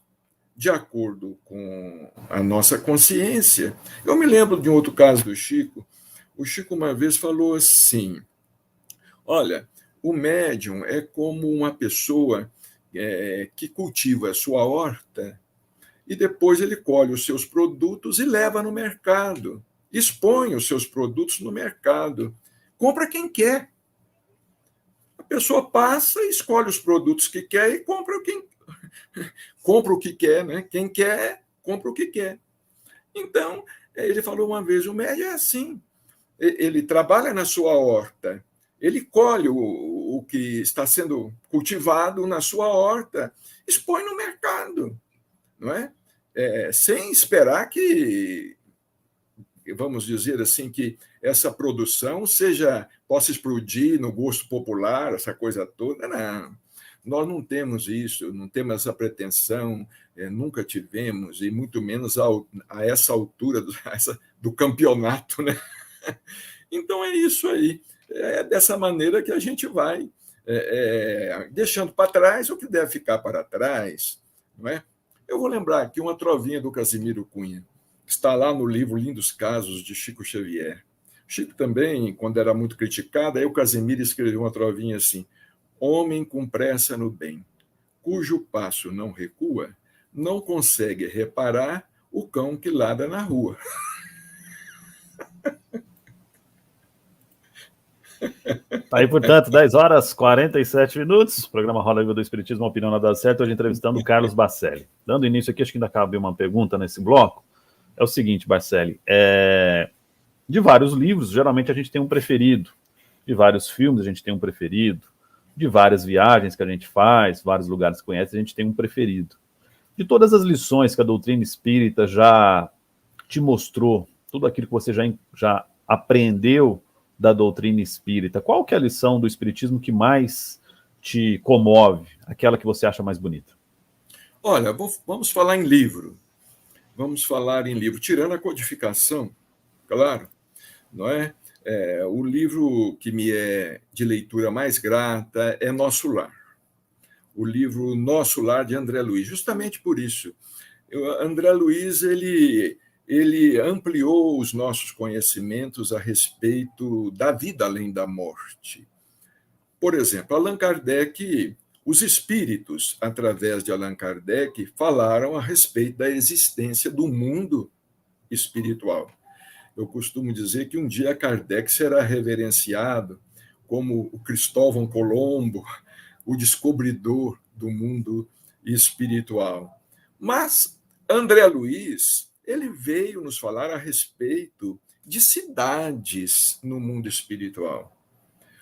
de acordo com a nossa consciência. Eu me lembro de um outro caso do Chico. O Chico uma vez falou assim, olha, o médium é como uma pessoa que cultiva a sua horta e depois ele colhe os seus produtos e leva no mercado, expõe os seus produtos no mercado, compra quem quer. A pessoa passa, escolhe os produtos que quer e compra o que quer, né? Quem quer, compra o que quer. Então, ele falou uma vez, o médium é assim, ele trabalha na sua horta, ele colhe o que está sendo cultivado na sua horta, expõe no mercado, não é? Sem esperar que, vamos dizer assim, que essa produção possa explodir no gosto popular, essa coisa toda. Não, nós não temos isso, não temos essa pretensão, nunca tivemos, e muito menos a essa altura do campeonato, né? Então é isso aí, é dessa maneira que a gente vai deixando para trás o que deve ficar para trás, não é? Eu vou lembrar aqui uma trovinha do Casimiro Cunha, que está lá no livro Lindos Casos de Chico Xavier. Chico também, quando era muito criticado, aí o Casimiro escreveu uma trovinha assim, homem com pressa no bem, cujo passo não recua, não consegue reparar o cão que ladra na rua. Tá aí, portanto, 10 horas 47 minutos. Programa Roda Viva do Espiritismo, Opinião Nada Certo. Hoje entrevistando o Carlos Bacelli. Dando início aqui, acho que ainda cabe uma pergunta nesse bloco. É o seguinte, Bacelli. De vários livros, geralmente a gente tem um preferido. De vários filmes, a gente tem um preferido. De várias viagens que a gente faz, vários lugares que conhece, a gente tem um preferido. De todas as lições que a doutrina espírita já te mostrou, tudo aquilo que você já aprendeu da doutrina espírita, qual que é a lição do espiritismo que mais te comove, aquela que você acha mais bonita? Olha, vamos falar em livro. Vamos falar em livro, tirando a codificação, claro, não é? O livro que me é de leitura mais grata é Nosso Lar. O livro Nosso Lar, de André Luiz. Justamente por isso. André Luiz, ele ampliou os nossos conhecimentos a respeito da vida além da morte. Por exemplo, Allan Kardec, os espíritos, através de Allan Kardec, falaram a respeito da existência do mundo espiritual. Eu costumo dizer que um dia Kardec será reverenciado como o Cristóvão Colombo, o descobridor do mundo espiritual. Mas André Luiz, ele veio nos falar a respeito de cidades no mundo espiritual.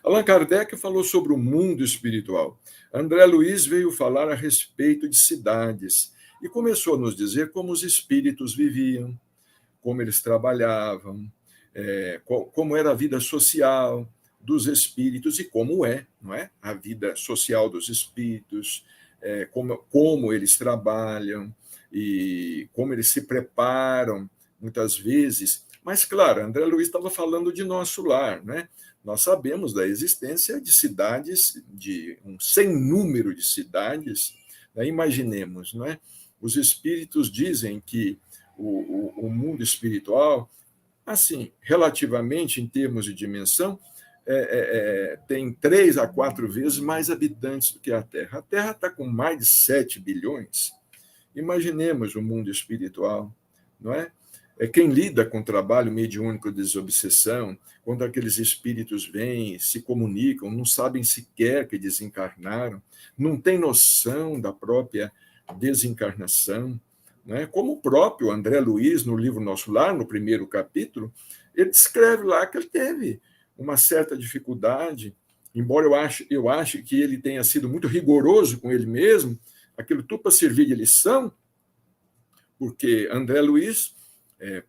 Allan Kardec falou sobre o mundo espiritual. André Luiz veio falar a respeito de cidades e começou a nos dizer como os espíritos viviam, como eles trabalhavam, como era a vida social dos espíritos e como não é? A vida social dos espíritos, como eles trabalham e como eles se preparam, muitas vezes. Mas, claro, André Luiz estava falando de Nosso Lar, né? Nós sabemos da existência de cidades, de um sem número de cidades, né? Imaginemos, não é? Os espíritos dizem que o mundo espiritual, assim, relativamente em termos de dimensão, tem 3 a 4 vezes mais habitantes do que a Terra. A Terra está com mais de 7 bilhões. Imaginemos o mundo espiritual, não é? Quem lida com o trabalho mediúnico de desobsessão, quando aqueles espíritos vêm, se comunicam, não sabem sequer que desencarnaram, não tem noção da própria desencarnação, não é? Como o próprio André Luiz, no livro Nosso Lar, no primeiro capítulo, ele descreve lá que ele teve uma certa dificuldade, embora eu ache que ele tenha sido muito rigoroso com ele mesmo, aquilo tudo para servir de lição, porque André Luiz,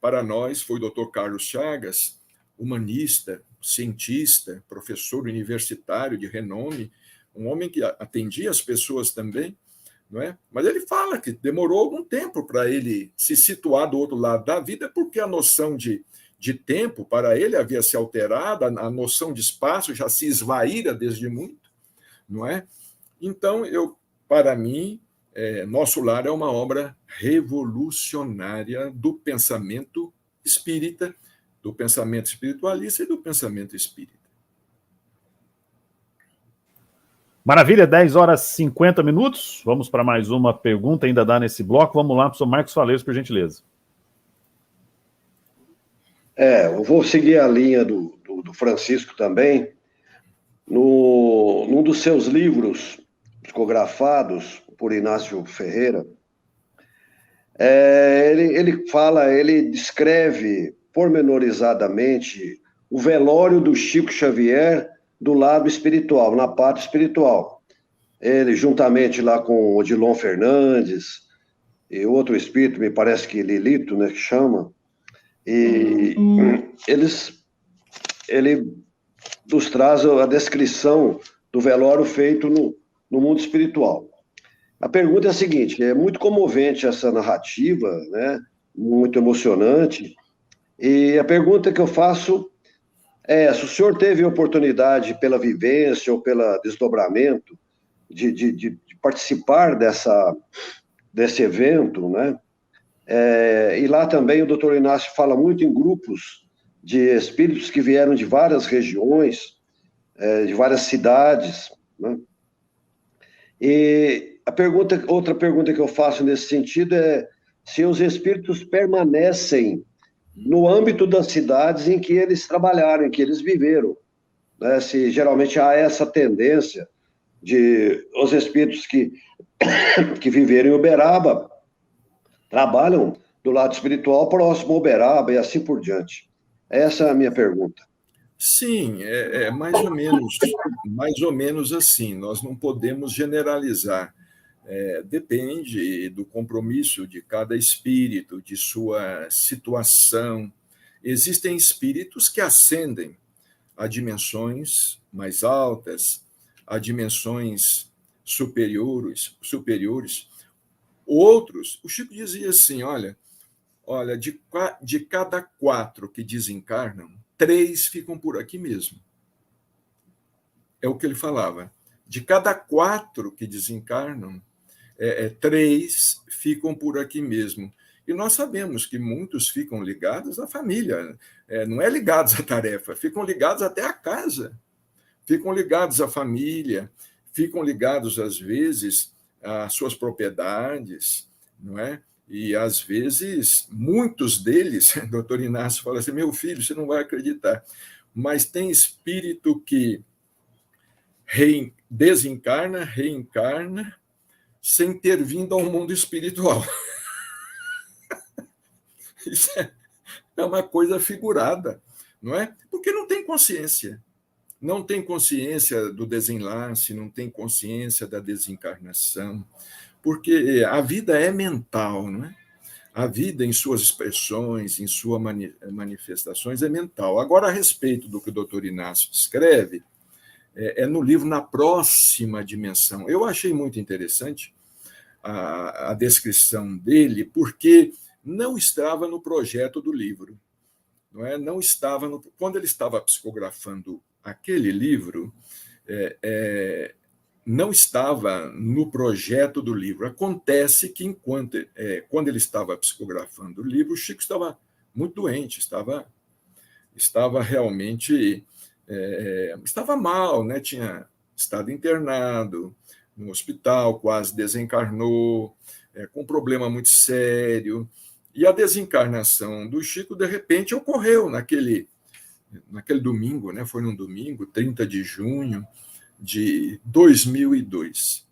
para nós, foi o Dr. Carlos Chagas, humanista, cientista, professor universitário de renome, um homem que atendia as pessoas também, não é? Mas ele fala que demorou algum tempo para ele se situar do outro lado da vida, porque a noção de tempo para ele havia se alterado, a noção de espaço já se esvaíra desde muito, não é? Então, para mim, Nosso Lar é uma obra revolucionária do pensamento espírita, do pensamento espiritualista e do pensamento espírita. Maravilha, 10 horas 50 minutos. Vamos para mais uma pergunta, ainda dá nesse bloco. Vamos lá, professor Marcos Faleiros, por gentileza. Eu vou seguir a linha do Francisco também. Num dos seus livros psicografados por Inácio Ferreira, ele descreve pormenorizadamente o velório do Chico Xavier do lado espiritual, na parte espiritual. Ele, juntamente lá com Odilon Fernandes e outro espírito, me parece que Lilito, né, que chama, e ele nos traz a descrição do velório feito no mundo espiritual. A pergunta é a seguinte: é muito comovente essa narrativa, né? Muito emocionante, e a pergunta que eu faço se o senhor teve oportunidade, pela vivência ou pelo desdobramento, de participar desse evento, né? E lá também o doutor Inácio fala muito em grupos de espíritos que vieram de várias regiões, de várias cidades, né? E outra pergunta que eu faço nesse sentido é se os espíritos permanecem no âmbito das cidades em que eles trabalharam, em que eles viveram, né, se geralmente há essa tendência de os espíritos que viveram em Uberaba trabalham do lado espiritual próximo a Uberaba e assim por diante. Essa é a minha pergunta. Sim, é mais ou menos assim. Nós não podemos generalizar. Depende do compromisso de cada espírito, de sua situação. Existem espíritos que ascendem a dimensões mais altas, a dimensões superiores. Outros, o Chico dizia assim, olha, de cada 4 que desencarnam, 3 ficam por aqui mesmo. É o que ele falava. De cada 4 que desencarnam, 3 ficam por aqui mesmo. E nós sabemos que muitos ficam ligados à família, não é ligados à tarefa, ficam ligados até à casa, ficam ligados à família, ficam ligados, às vezes, às suas propriedades, não é? E, às vezes, muitos deles, o doutor Inácio fala assim, meu filho, você não vai acreditar, mas tem espírito que desencarna, reencarna, sem ter vindo ao mundo espiritual. Isso é uma coisa figurada, não é? Porque não tem consciência. Não tem consciência do desenlace, não tem consciência da desencarnação, porque a vida é mental, não é? A vida, em suas expressões, em suas manifestações, é mental. Agora, a respeito do que o doutor Inácio escreve, é no livro Na Próxima Dimensão. Eu achei muito interessante a descrição dele, porque não estava no projeto do livro. Não estava quando ele estava psicografando aquele livro, não estava no projeto do livro. Acontece que, quando ele estava psicografando o livro, o Chico estava muito doente, estava realmente estava mal, né? Tinha estado internado no hospital, quase desencarnou, com um problema muito sério. E a desencarnação do Chico, de repente, ocorreu naquele domingo, né? Foi num domingo, 30 de junho de 2002.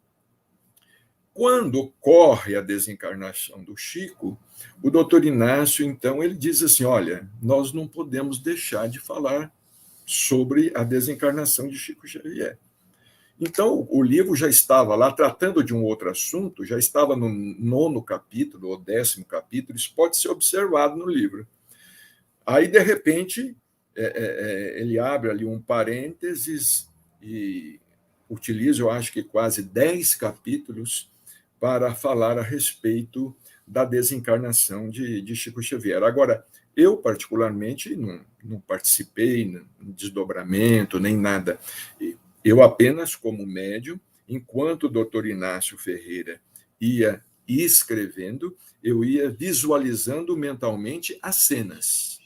Quando ocorre a desencarnação do Chico, o doutor Inácio, então, ele diz assim, olha, nós não podemos deixar de falar sobre a desencarnação de Chico Xavier. Então, o livro já estava lá tratando de um outro assunto, já estava no 9º capítulo, ou 10º capítulo, isso pode ser observado no livro. Aí, de repente, ele abre ali um parênteses e utiliza, eu acho que quase 10 capítulos para falar a respeito da desencarnação de Chico Xavier. Agora, eu, particularmente, não participei no desdobramento, nem nada. Eu apenas, como médium, enquanto o doutor Inácio Ferreira ia escrevendo, eu ia visualizando mentalmente as cenas.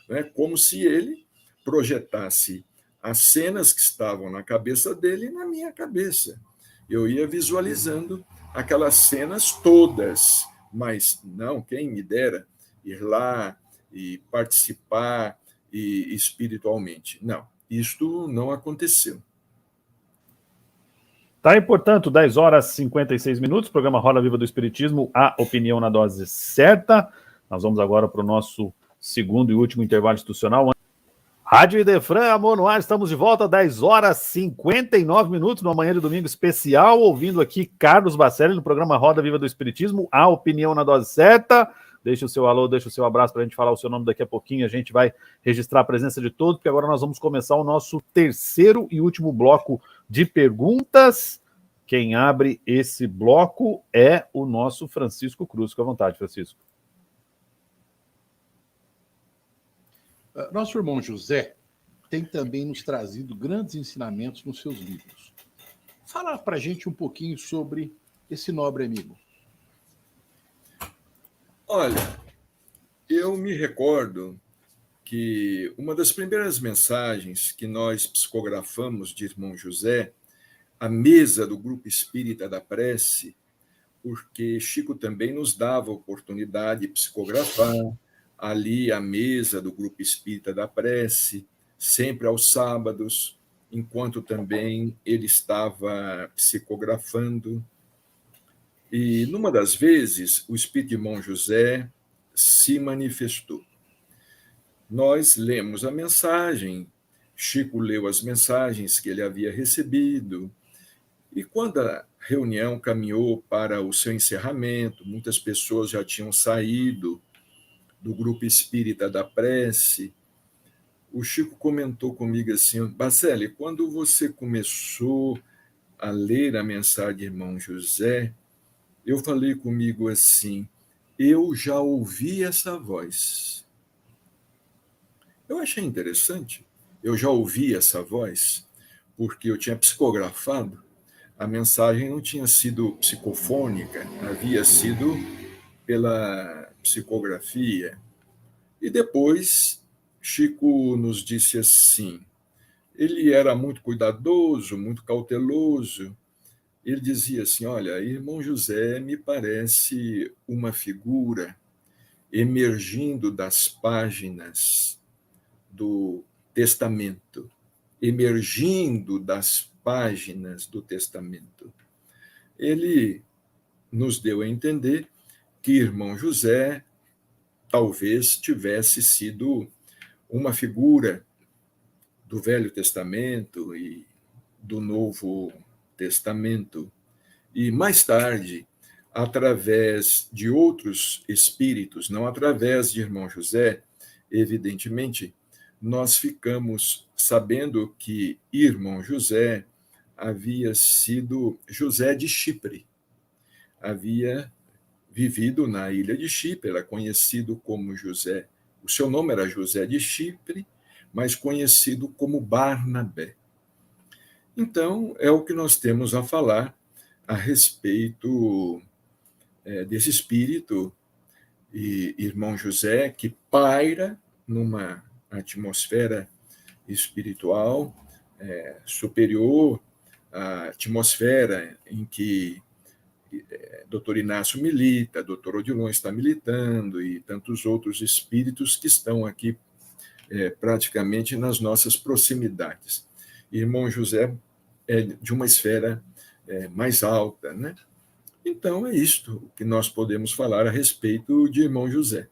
Né? Como se ele projetasse as cenas que estavam na cabeça dele na minha cabeça. Eu ia visualizando aquelas cenas todas, mas não, quem me dera ir lá e participar espiritualmente. Não, isto não aconteceu. Tá aí, portanto, 10 horas e 56 minutos, programa Roda Viva do Espiritismo, a opinião na dose certa. Nós vamos agora para o nosso segundo e último intervalo institucional. Rádio Idefran, amor no ar, estamos de volta, 10 horas e 59 minutos, numa manhã de domingo especial, ouvindo aqui Carlos Bacelli no programa Roda Viva do Espiritismo, a opinião na dose certa. Deixa o seu alô, deixa o seu abraço para a gente falar o seu nome daqui a pouquinho, a gente vai registrar a presença de todos, porque agora nós vamos começar o nosso terceiro e último bloco de perguntas. Quem abre esse bloco é o nosso Francisco Cruz. Fica à vontade, Francisco. Nosso irmão José tem também nos trazido grandes ensinamentos nos seus livros. Fala para a gente um pouquinho sobre esse nobre amigo. Olha, eu me recordo que uma das primeiras mensagens que nós psicografamos de irmão José, a mesa do Grupo Espírita da Prece, porque Chico também nos dava a oportunidade de psicografar ali a mesa do Grupo Espírita da Prece, sempre aos sábados, enquanto também ele estava psicografando. E, numa das vezes, o espírito de irmão José se manifestou. Nós lemos a mensagem, Chico leu as mensagens que ele havia recebido, e quando a reunião caminhou para o seu encerramento, muitas pessoas já tinham saído do grupo espírita da prece, o Chico comentou comigo assim: Bacelli, quando você começou a ler a mensagem de irmão José, eu falei comigo assim, eu já ouvi essa voz. Eu achei interessante, eu já ouvi essa voz, porque eu tinha psicografado, a mensagem não tinha sido psicofônica, havia sido pela psicografia. E depois, Chico nos disse assim, ele era muito cuidadoso, muito cauteloso. Ele dizia assim, olha, irmão José me parece uma figura emergindo das páginas do Testamento, emergindo das páginas do Testamento. Ele nos deu a entender que irmão José talvez tivesse sido uma figura do Velho Testamento e do Novo Testamento. E mais tarde, através de outros espíritos, não através de irmão José, evidentemente, nós ficamos sabendo que irmão José havia sido José de Chipre. Havia vivido na ilha de Chipre, era conhecido como José. O seu nome era José de Chipre, mas conhecido como Barnabé. Então, é o que nós temos a falar a respeito desse espírito e irmão José, que paira numa atmosfera espiritual superior à atmosfera em que Dr. Inácio milita, Dr. Odilon está militando e tantos outros espíritos que estão aqui praticamente nas nossas proximidades. Irmão José é de uma esfera mais alta, né? Então, é isto que nós podemos falar a respeito de irmão José.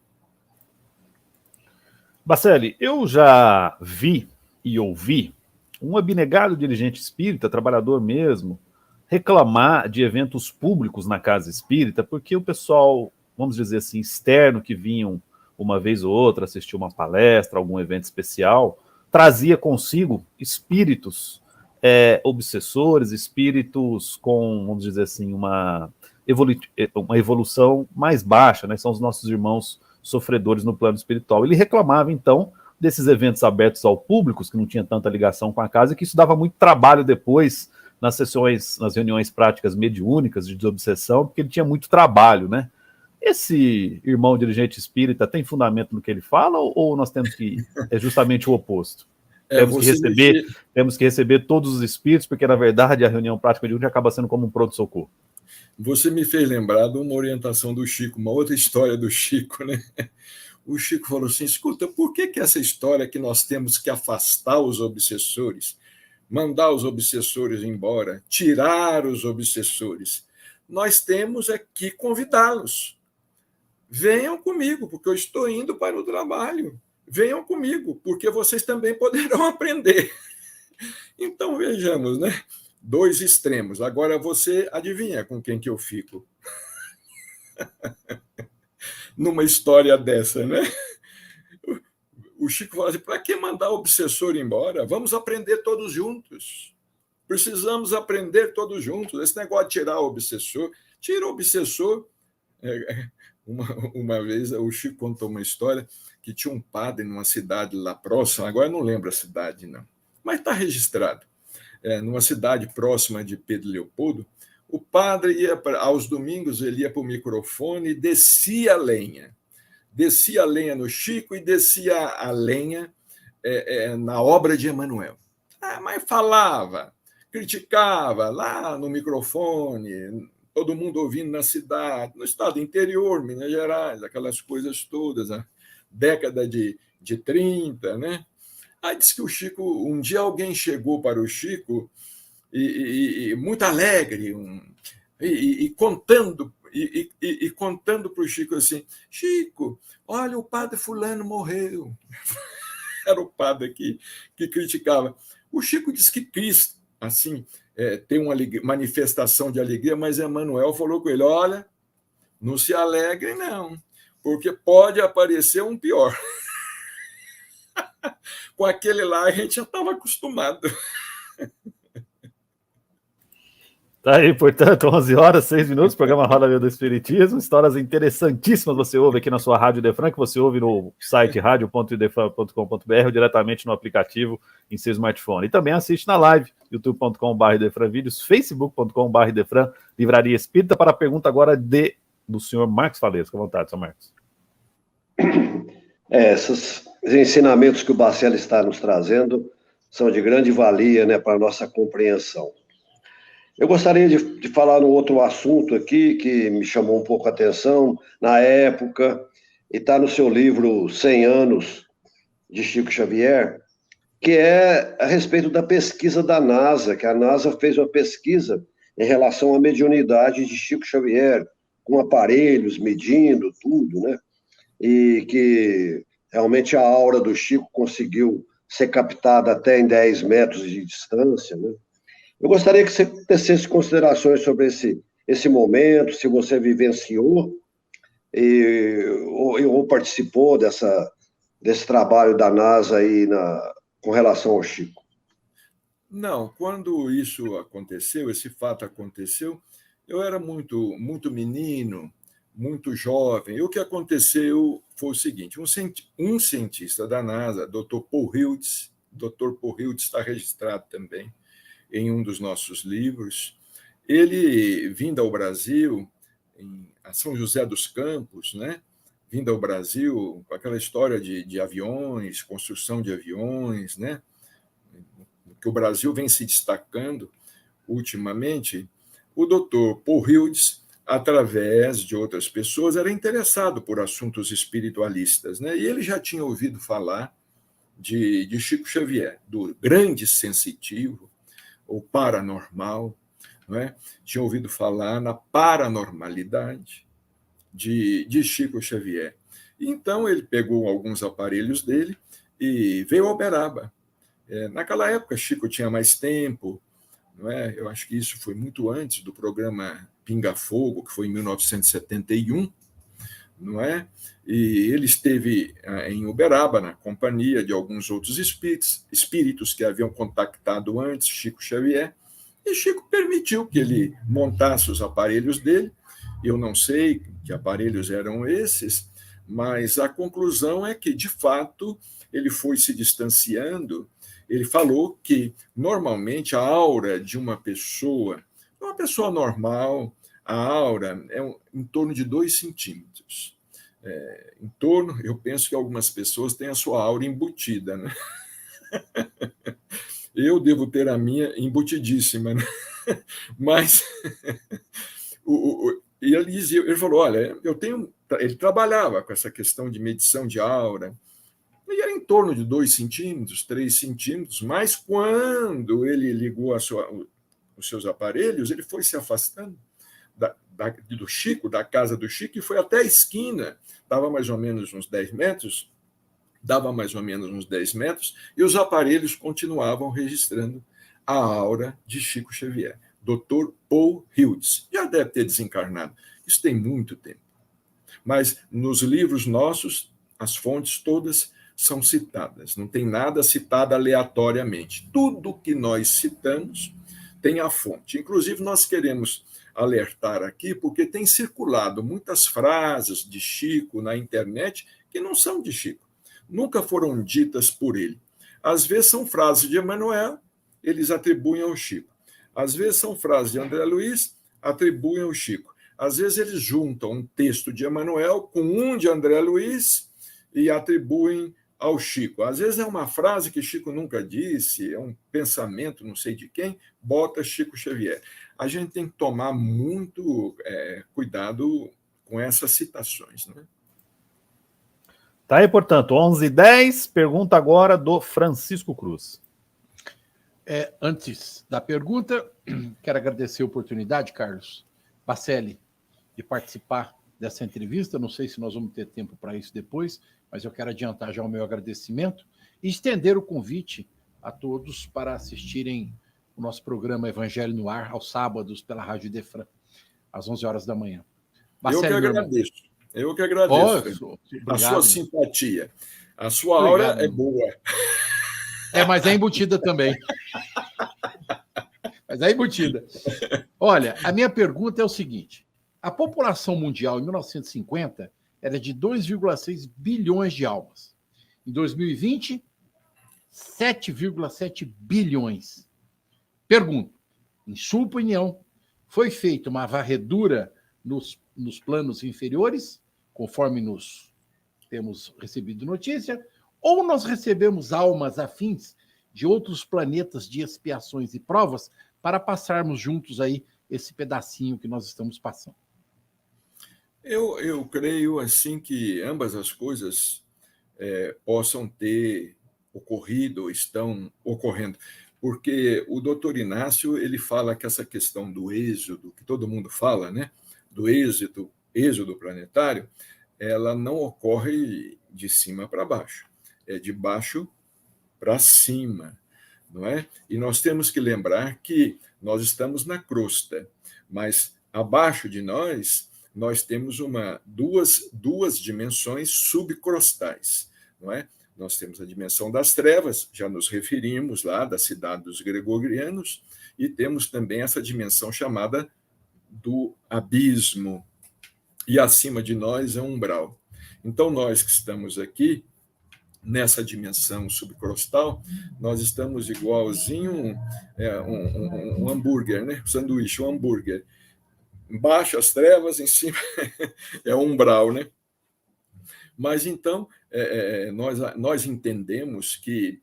Bacelli, eu já vi e ouvi um abnegado dirigente espírita, trabalhador mesmo, reclamar de eventos públicos na casa espírita, porque o pessoal, vamos dizer assim, externo, que vinham uma vez ou outra assistir uma palestra, algum evento especial, trazia consigo espíritos obsessores, espíritos com, vamos dizer assim, uma evolução mais baixa, né? São os nossos irmãos sofredores no plano espiritual. Ele reclamava, então, desses eventos abertos ao público, que não tinha tanta ligação com a casa, e que isso dava muito trabalho depois nas sessões, nas reuniões práticas mediúnicas de desobsessão, porque ele tinha muito trabalho, né? Esse irmão dirigente espírita tem fundamento no que ele fala, ou nós temos que é justamente o oposto? Temos que receber todos os espíritos, porque, na verdade, a reunião prática mediúnica acaba sendo como um pronto-socorro. Você me fez lembrar de uma orientação do Chico, uma outra história do Chico, né? O Chico falou assim, escuta, por que essa história que nós temos que afastar os obsessores, mandar os obsessores embora, tirar os obsessores? Nós temos que convidá-los. Venham comigo, porque eu estou indo para o trabalho. Venham comigo, porque vocês também poderão aprender. Então, vejamos, né? 2 extremos. Agora você adivinha com quem que eu fico? Numa história dessa, né? O Chico fala assim, para que mandar o obsessor embora? Vamos aprender todos juntos. Precisamos aprender todos juntos. Esse negócio de tirar o obsessor, tira o obsessor. Uma vez o Chico contou uma história que tinha um padre numa cidade lá próxima, agora eu não lembro a cidade, não, mas está registrado. Numa cidade próxima de Pedro Leopoldo, o padre ia aos domingos, ele ia para o microfone e descia a lenha no Chico e descia a lenha na obra de Emmanuel. Mas falava, criticava lá no microfone, todo mundo ouvindo na cidade, no estado interior, Minas Gerais, aquelas coisas todas, a década de 30, né? Aí diz que o Chico, um dia alguém chegou para o Chico e muito alegre, contando para o Chico assim: Chico, olha, o padre fulano morreu. Era o padre que criticava. O Chico disse que quis, assim, ter uma manifestação de alegria, mas Emmanuel falou com ele: olha, não se alegre não, porque pode aparecer um pior. Com aquele lá a gente já estava acostumado. Tá aí, portanto, 11 horas, 6 minutos, programa Roda Viva do Espiritismo, histórias interessantíssimas você ouve aqui na sua Rádio Idefran, que você ouve no site radio.idefran.com.br ou diretamente no aplicativo em seu smartphone. E também assiste na live, youtube.com/idefranvídeos, facebook.com/idefran, Livraria Espírita. Para a pergunta agora do senhor Marcos Faleiro. Com vontade, senhor Marcos. Esses ensinamentos que o Bacelli está nos trazendo são de grande valia, né, para a nossa compreensão. Eu gostaria de falar no outro assunto aqui que me chamou um pouco a atenção na época, e está no seu livro 100 anos de Chico Xavier, que é a respeito da pesquisa da NASA, que a NASA fez uma pesquisa em relação à mediunidade de Chico Xavier, com aparelhos medindo tudo, né? E que realmente a aura do Chico conseguiu ser captada até em 10 metros de distância, né? Eu gostaria que você tecesse considerações sobre esse momento, se você vivenciou ou participou desse trabalho da NASA aí com relação ao Chico. Não, quando isso aconteceu, esse fato aconteceu, eu era muito, muito menino, muito jovem. E o que aconteceu foi o seguinte: um cientista da NASA, Dr. Paul Hildes, está registrado também em um dos nossos livros, ele, vindo ao Brasil, a São José dos Campos, né? Vindo ao Brasil com aquela história de aviões, construção de aviões, né? Que o Brasil vem se destacando ultimamente, o doutor Paul Hildes, através de outras pessoas, era interessado por assuntos espiritualistas, né? E ele já tinha ouvido falar de Chico Xavier, do grande sensitivo, ou paranormal, não é? Tinha ouvido falar na paranormalidade de Chico Xavier. Então, ele pegou alguns aparelhos dele e veio a Uberaba. Naquela época, Chico tinha mais tempo, não é? Eu acho que isso foi muito antes do programa Pinga Fogo, que foi em 1971, não é? E ele esteve em Uberaba, na companhia de alguns outros espíritos que haviam contactado antes Chico Xavier, e Chico permitiu que ele montasse os aparelhos dele. Eu não sei que aparelhos eram esses, mas a conclusão é que, de fato, ele foi se distanciando. Ele falou que, normalmente, a aura de uma pessoa normal, a aura é em torno de 2 centímetros. Eu penso que algumas pessoas têm a sua aura embutida, né? Eu devo ter a minha embutidíssima, né? Mas ele falou: olha, ele trabalhava com essa questão de medição de aura, e era em torno de 2 centímetros, 3 centímetros, mas quando ele ligou os seus aparelhos, ele foi se afastando do Chico, da casa do Chico, e foi até a esquina, dava mais ou menos uns 10 metros, e os aparelhos continuavam registrando a aura de Chico Xavier. Dr. Paul Hildes já deve ter desencarnado. Isso tem muito tempo. Mas nos livros nossos, as fontes todas são citadas. Não tem nada citado aleatoriamente. Tudo que nós citamos tem a fonte. Inclusive, nós queremos alertar aqui, porque tem circulado muitas frases de Chico na internet que não são de Chico. Nunca foram ditas por ele. Às vezes são frases de Emmanuel, eles atribuem ao Chico. Às vezes são frases de André Luiz, atribuem ao Chico. Às vezes eles juntam um texto de Emmanuel com um de André Luiz e atribuem ao Chico. Às vezes é uma frase que Chico nunca disse, é um pensamento não sei de quem, bota Chico Xavier. A gente tem que tomar muito cuidado com essas citações, né? Tá aí, portanto, 11h10, pergunta agora do Francisco Cruz. Antes da pergunta, quero agradecer a oportunidade, Carlos Bacelli, de participar dessa entrevista. Não sei se nós vamos ter tempo para isso depois, mas eu quero adiantar já o meu agradecimento e estender o convite a todos para assistirem o nosso programa Evangelho no Ar, aos sábados, pela Rádio Defran, às 11 horas da manhã. Bacelli, eu que agradeço. A sua simpatia. A sua aura é boa. Mas é embutida também. Olha, a minha pergunta é o seguinte. A população mundial em 1950 era de 2,6 bilhões de almas. Em 2020, 7,7 bilhões. Pergunto, em sua opinião, foi feita uma varredura nos planos inferiores, conforme nos temos recebido notícia, ou nós recebemos almas afins de outros planetas de expiações e provas para passarmos juntos aí esse pedacinho que nós estamos passando? Eu creio assim que ambas as coisas possam ter ocorrido ou estão ocorrendo, porque o doutor Inácio ele fala que essa questão do êxodo, que todo mundo fala, né, do êxodo planetário, ela não ocorre de cima para baixo, é de baixo para cima, não é? E nós temos que lembrar que nós estamos na crosta, mas abaixo de nós temos duas dimensões subcrostais, não é? Nós temos a dimensão das trevas, já nos referimos lá da cidade dos gregorianos, e temos também essa dimensão chamada do abismo, e acima de nós é um umbral. Então, nós que estamos aqui, nessa dimensão subcrostal, nós estamos igualzinho um hambúrguer, né? Sanduíche, um hambúrguer. Embaixo as trevas, em cima é o umbral, né? Mas então, nós entendemos que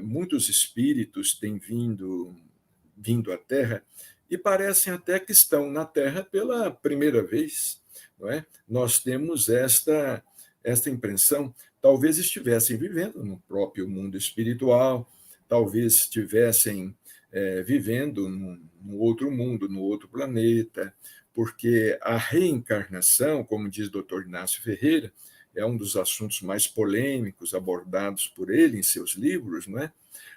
muitos espíritos têm vindo à Terra e parecem até que estão na Terra pela primeira vez, não é? Nós temos esta impressão. Talvez estivessem vivendo no próprio mundo espiritual, talvez estivessem vivendo num outro mundo, no outro planeta, porque a reencarnação, como diz o Dr. Inácio Ferreira, é um dos assuntos mais polêmicos abordados por ele em seus livros, não é?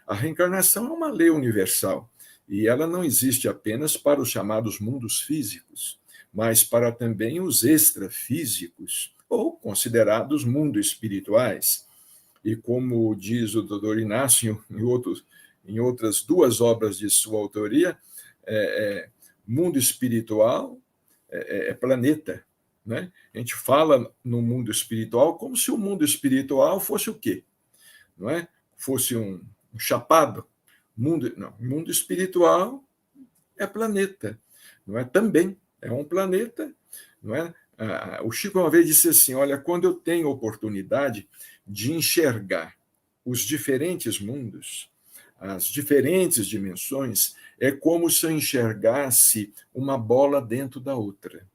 A reencarnação é uma lei universal, e ela não existe apenas para os chamados mundos físicos, mas para também os extrafísicos, ou considerados mundos espirituais. E como diz o doutor Inácio em outras duas obras de sua autoria, mundo espiritual é planeta, né? A gente fala no mundo espiritual como se o mundo espiritual fosse o quê? Não é? Fosse um chapado. Mundo espiritual é planeta, não é? Também é um planeta, não é? O Chico uma vez disse assim: olha, quando eu tenho oportunidade de enxergar os diferentes mundos, as diferentes dimensões, é como se eu enxergasse uma bola dentro da outra.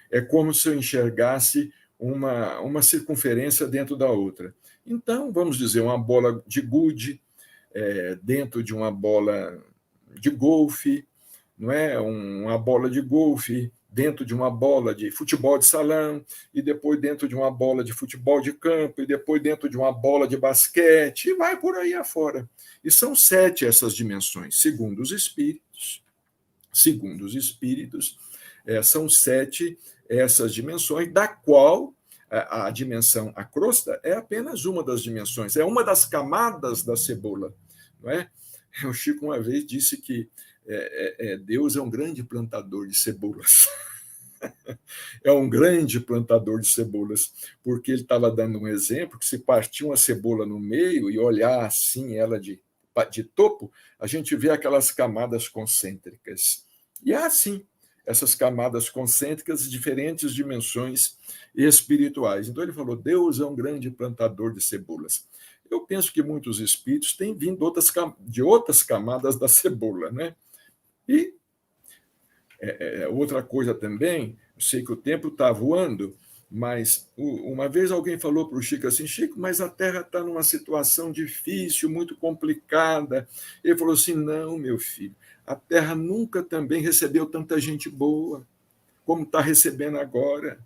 É como se eu enxergasse uma circunferência dentro da outra. Então, vamos dizer, uma bola de gude dentro de uma bola de golfe, não é? Uma bola de golfe dentro de uma bola de futebol de salão, e depois dentro de uma bola de futebol de campo, e depois dentro de uma bola de basquete, e vai por aí afora. E são 7 essas dimensões, segundo os espíritos. São 7 essas dimensões, da qual a dimensão, a crosta, é apenas uma das dimensões, é uma das camadas da cebola, não é? O Chico uma vez disse que Deus é um grande plantador de cebolas. É um grande plantador de cebolas, porque ele estava dando um exemplo que se partir uma cebola no meio e olhar assim ela de topo, a gente vê aquelas camadas concêntricas. E é assim, essas camadas concêntricas de diferentes dimensões espirituais. Então ele falou, Deus é um grande plantador de cebolas. Eu penso que muitos espíritos têm vindo de outras camadas da cebola, né? E outra coisa também, eu sei que o tempo está voando, Mas uma vez alguém falou para o Chico assim: Chico, mas a Terra está numa situação difícil, muito complicada. Ele falou assim: não, meu filho, a Terra nunca também recebeu tanta gente boa como está recebendo agora.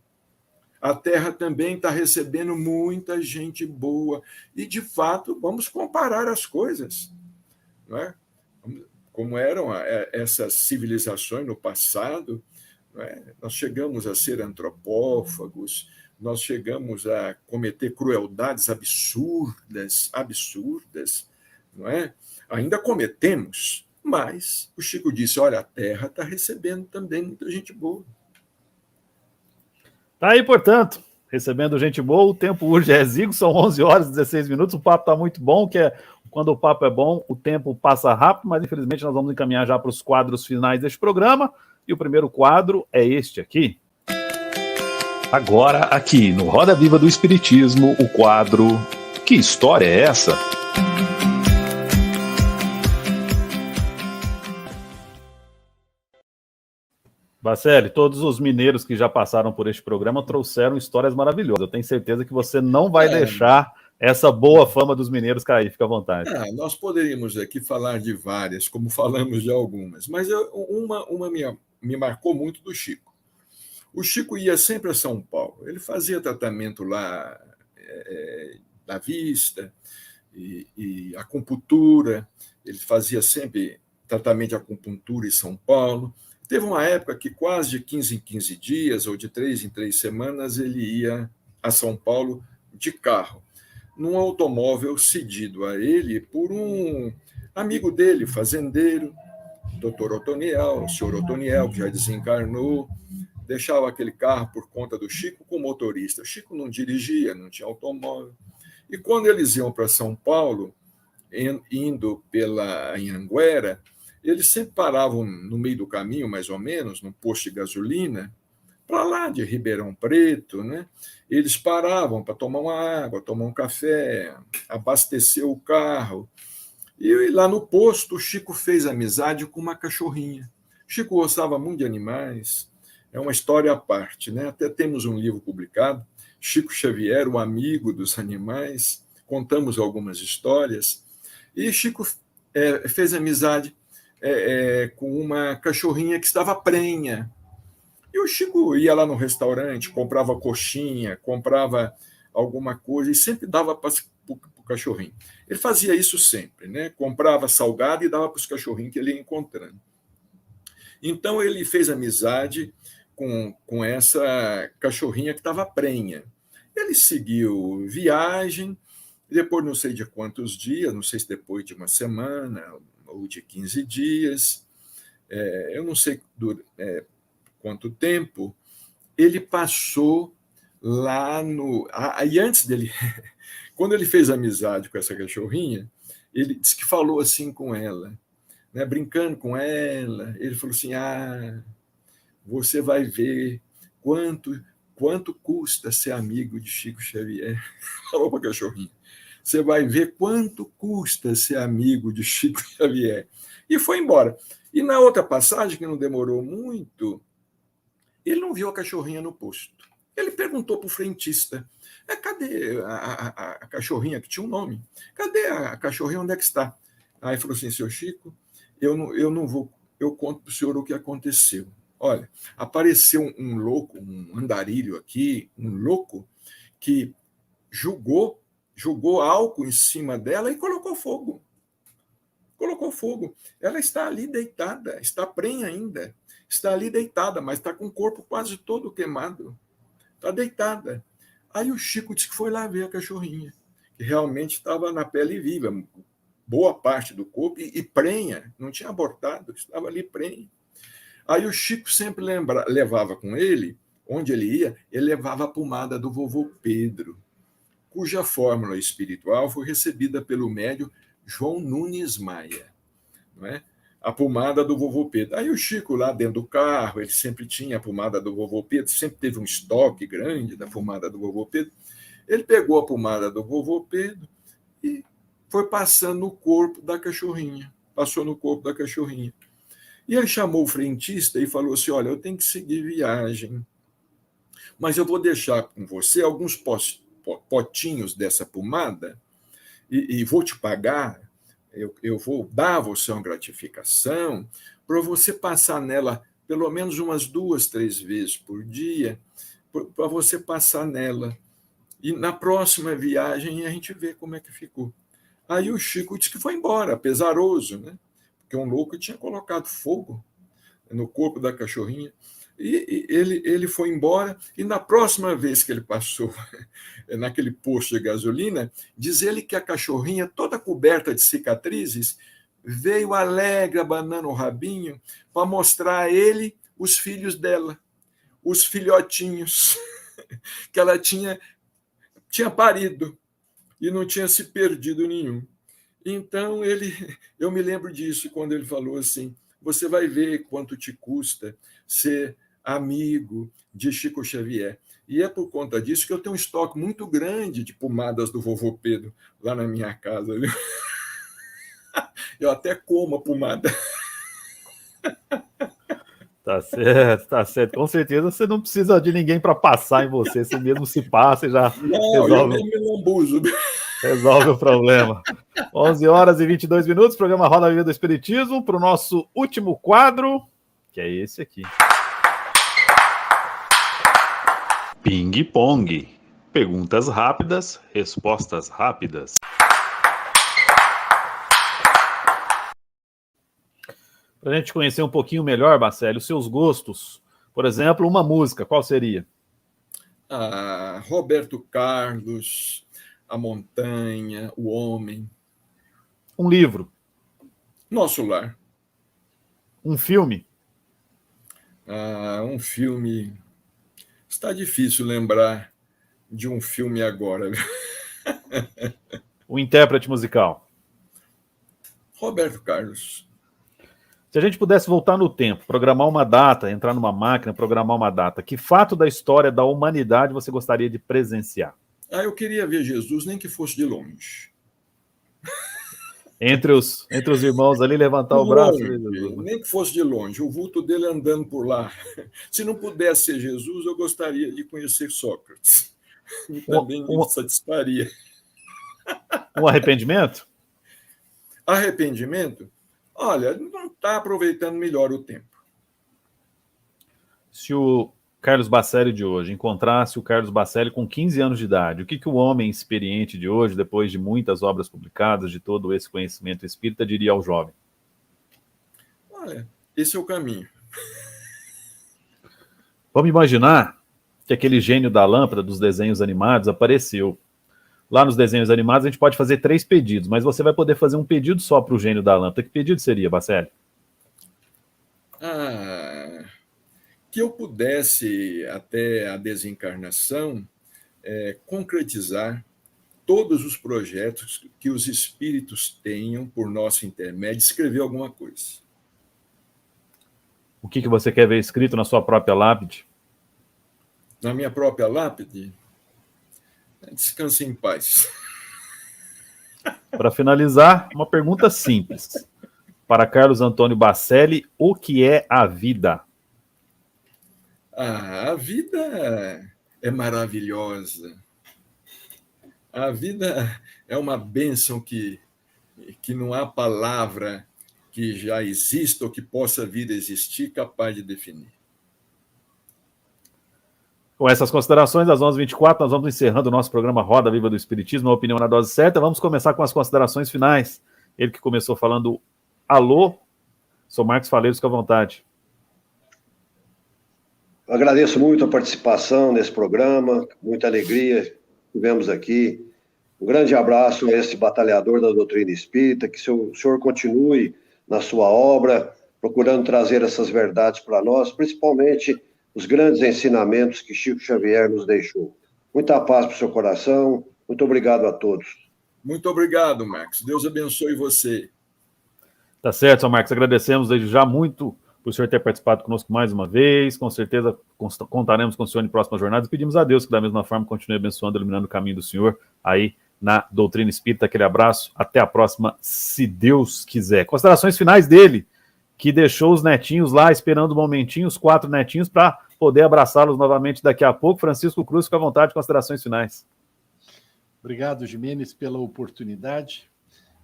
A Terra também está recebendo muita gente boa. E, de fato, vamos comparar as coisas. Não é? Como eram essas civilizações no passado, não é? Nós chegamos a ser antropófagos, nós chegamos a cometer crueldades absurdas, não é? Ainda cometemos, mas o Chico disse: olha, a Terra está recebendo também muita gente boa. Tá aí, portanto, recebendo gente boa, o tempo hoje é exíguo, são 11 horas e 16 minutos, o papo está muito bom, quando o papo é bom, o tempo passa rápido, mas infelizmente nós vamos encaminhar já para os quadros finais deste programa, e o primeiro quadro é este aqui. Agora, aqui no Roda Viva do Espiritismo, o quadro Que História é Essa? Bacelli, todos os mineiros que já passaram por este programa trouxeram histórias maravilhosas. Eu tenho certeza que você não vai deixar essa boa fama dos mineiros cair, fica à vontade. Nós poderíamos aqui falar de várias, como falamos de algumas, mas uma me marcou muito do Chico. O Chico ia sempre a São Paulo, ele fazia tratamento lá da vista e acupuntura, ele fazia sempre tratamento de acupuntura em São Paulo. Teve uma época que quase de 15 em 15 dias, ou de 3 em 3 semanas, ele ia a São Paulo de carro, num automóvel cedido a ele por um amigo dele, fazendeiro, doutor Otoniel, o senhor Otoniel, que já desencarnou, deixava aquele carro por conta do Chico com o motorista. O Chico não dirigia, não tinha automóvel. E quando eles iam para São Paulo, indo pela Anhanguera, eles sempre paravam no meio do caminho, mais ou menos, num posto de gasolina, para lá de Ribeirão Preto, né? Eles paravam para tomar uma água, tomar um café, abastecer o carro. E lá no posto, o Chico fez amizade com uma cachorrinha. O Chico gostava muito de animais, é uma história à parte, né? Até temos um livro publicado, Chico Xavier, o amigo dos animais, contamos algumas histórias. E Chico fez amizade com uma cachorrinha que estava prenha. E o Chico ia lá no restaurante, comprava coxinha, comprava alguma coisa e sempre dava para o cachorrinho. Ele fazia isso sempre, né? Comprava salgado e dava para os cachorrinhos que ele ia encontrando. Então ele fez amizade com essa cachorrinha que estava prenha. Ele seguiu viagem, depois não sei de quantos dias, não sei se depois de uma semana ou de 15 dias, eu não sei quanto tempo, ele passou lá no... Aí antes dele... Quando ele fez amizade com essa cachorrinha, ele disse que falou assim com ela, né, brincando com ela, ele falou assim: você vai ver quanto custa ser amigo de Chico Xavier. Falou para a cachorrinha. Você vai ver quanto custa ser amigo de Chico Xavier. E foi embora. E na outra passagem, que não demorou muito, ele não viu a cachorrinha no posto. Ele perguntou para o frentista: cadê a cachorrinha que tinha um nome? Cadê a cachorrinha? Onde é que está? Aí falou assim: seu Chico, eu não vou, eu conto para o senhor o que aconteceu. Olha, apareceu um louco, um andarilho aqui, um louco, que jogou álcool em cima dela e colocou fogo. Colocou fogo. Ela está ali deitada, está prenha ainda. Está ali deitada, mas está com o corpo quase todo queimado. Está deitada. Aí o Chico disse que foi lá ver a cachorrinha, que realmente estava na pele viva, boa parte do corpo, e prenha, não tinha abortado, estava ali prenha. Aí o Chico sempre levava com ele, onde ele ia, ele levava a pomada do vovô Pedro, cuja fórmula espiritual foi recebida pelo médium João Nunes Maia, não é? A pomada do vovô Pedro. Aí o Chico, lá dentro do carro, ele sempre tinha a pomada do vovô Pedro, sempre teve um estoque grande da pomada do vovô Pedro. Ele pegou a pomada do vovô Pedro e foi passando no corpo da cachorrinha. Passou no corpo da cachorrinha. E ele chamou o frentista e falou assim: olha, eu tenho que seguir viagem. Mas eu vou deixar com você alguns potinhos dessa pomada e vou te pagar, eu vou dar a você uma gratificação para você passar nela pelo menos umas 2, 3 vezes por dia, para você passar nela. E na próxima viagem a gente vê como é que ficou. Aí o Chico disse que foi embora, pesaroso, né? Porque um louco tinha colocado fogo no corpo da cachorrinha. E ele foi embora, e na próxima vez que ele passou naquele posto de gasolina, diz ele que a cachorrinha, toda coberta de cicatrizes, veio alegre, abanando o rabinho, para mostrar a ele os filhos dela, os filhotinhos que ela tinha parido e não tinha se perdido nenhum. Então, eu me lembro disso quando ele falou assim, você vai ver quanto te custa ser amigo de Chico Xavier. E é por conta disso que eu tenho um estoque muito grande de pomadas do vovô Pedro lá na minha casa. Viu? Eu até como a pomada. Tá certo, tá certo. Com certeza você não precisa de ninguém para passar em você. Você mesmo se passa e já Não, eu mesmo me lambuzo. resolve o problema. 11h22, programa Roda Viva do Espiritismo, para o nosso último quadro, que é esse aqui. Ping Pong. Perguntas rápidas, respostas rápidas. Para a gente conhecer um pouquinho melhor, Bacelli, os seus gostos. Por exemplo, uma música, qual seria? Roberto Carlos, A Montanha, O Homem. Um livro. Nosso Lar. Um filme. Um filme... Está difícil lembrar de um filme agora. Um intérprete musical. Roberto Carlos. Se a gente pudesse voltar no tempo, programar uma data, entrar numa máquina, programar uma data, que fato da história da humanidade você gostaria de presenciar? Eu queria ver Jesus, nem que fosse de longe. Entre os irmãos ali, levantar o braço. Nem que fosse de longe, o vulto dele andando por lá. Se não pudesse ser Jesus, eu gostaria de conhecer Sócrates. E também me satisfaria. Um arrependimento? Arrependimento? Olha, não está aproveitando melhor o tempo. Se o Carlos Bacelli de hoje encontrasse o Carlos Bacelli com 15 anos de idade, o que o homem experiente de hoje, depois de muitas obras publicadas, de todo esse conhecimento espírita, diria ao jovem? Olha, esse é o caminho. Vamos imaginar que aquele gênio da lâmpada dos desenhos animados apareceu. Lá nos desenhos animados a gente pode fazer 3 pedidos, mas você vai poder fazer um pedido só para o gênio da lâmpada. Que pedido seria, Bacelli? Que eu pudesse, até a desencarnação, concretizar todos os projetos que os espíritos tenham por nosso intermédio, escrever alguma coisa. O que você quer ver escrito na sua própria lápide? Na minha própria lápide? Descanse em paz. Para finalizar, uma pergunta simples. Para Carlos Antônio Bacelli, o que é a vida? A vida é maravilhosa. A vida é uma bênção que não há palavra que já exista ou que possa vir a existir capaz de definir. Com essas considerações, às 11h24, nós vamos encerrando o nosso programa Roda Viva do Espiritismo, a opinião na dose certa. Vamos começar com as considerações finais. Ele que começou falando alô, sou Marcos Faleiros, fica à vontade. Eu agradeço muito a participação nesse programa, muita alegria tivemos aqui. Um grande abraço a esse batalhador da doutrina espírita, que o senhor continue na sua obra, procurando trazer essas verdades para nós, principalmente os grandes ensinamentos que Chico Xavier nos deixou. Muita paz para o seu coração. Muito obrigado a todos. Muito obrigado, Marcos. Deus abençoe você. Tá certo, São Marcos. Agradecemos desde já muito por o senhor ter participado conosco mais uma vez. Com certeza contaremos com o senhor em próximas jornadas. Pedimos a Deus que, da mesma forma, continue abençoando, iluminando o caminho do senhor aí na doutrina espírita. Aquele abraço. Até a próxima, se Deus quiser. Considerações finais dele, que deixou os netinhos lá esperando um momentinho, os 4 netinhos, para poder abraçá-los novamente daqui a pouco. Francisco Cruz, fica à vontade, considerações finais. Obrigado, Jimenez, pela oportunidade.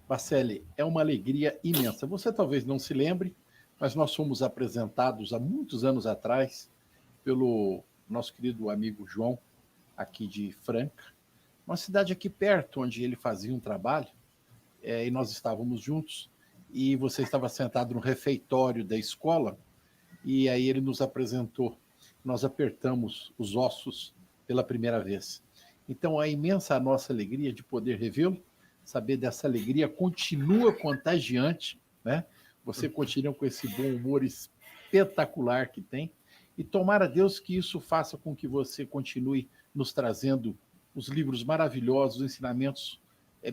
Bacelli, é uma alegria imensa. Você talvez não se lembre, mas nós fomos apresentados há muitos anos atrás pelo nosso querido amigo João, aqui de Franca, uma cidade aqui perto, onde ele fazia um trabalho, e nós estávamos juntos, e você estava sentado no refeitório da escola, e aí ele nos apresentou. Nós apertamos os ossos pela primeira vez. Então, é imensa a nossa alegria de poder revê-lo, saber dessa alegria continua contagiante, né? Você continua com esse bom humor espetacular que tem, e tomara a Deus que isso faça com que você continue nos trazendo os livros maravilhosos, os ensinamentos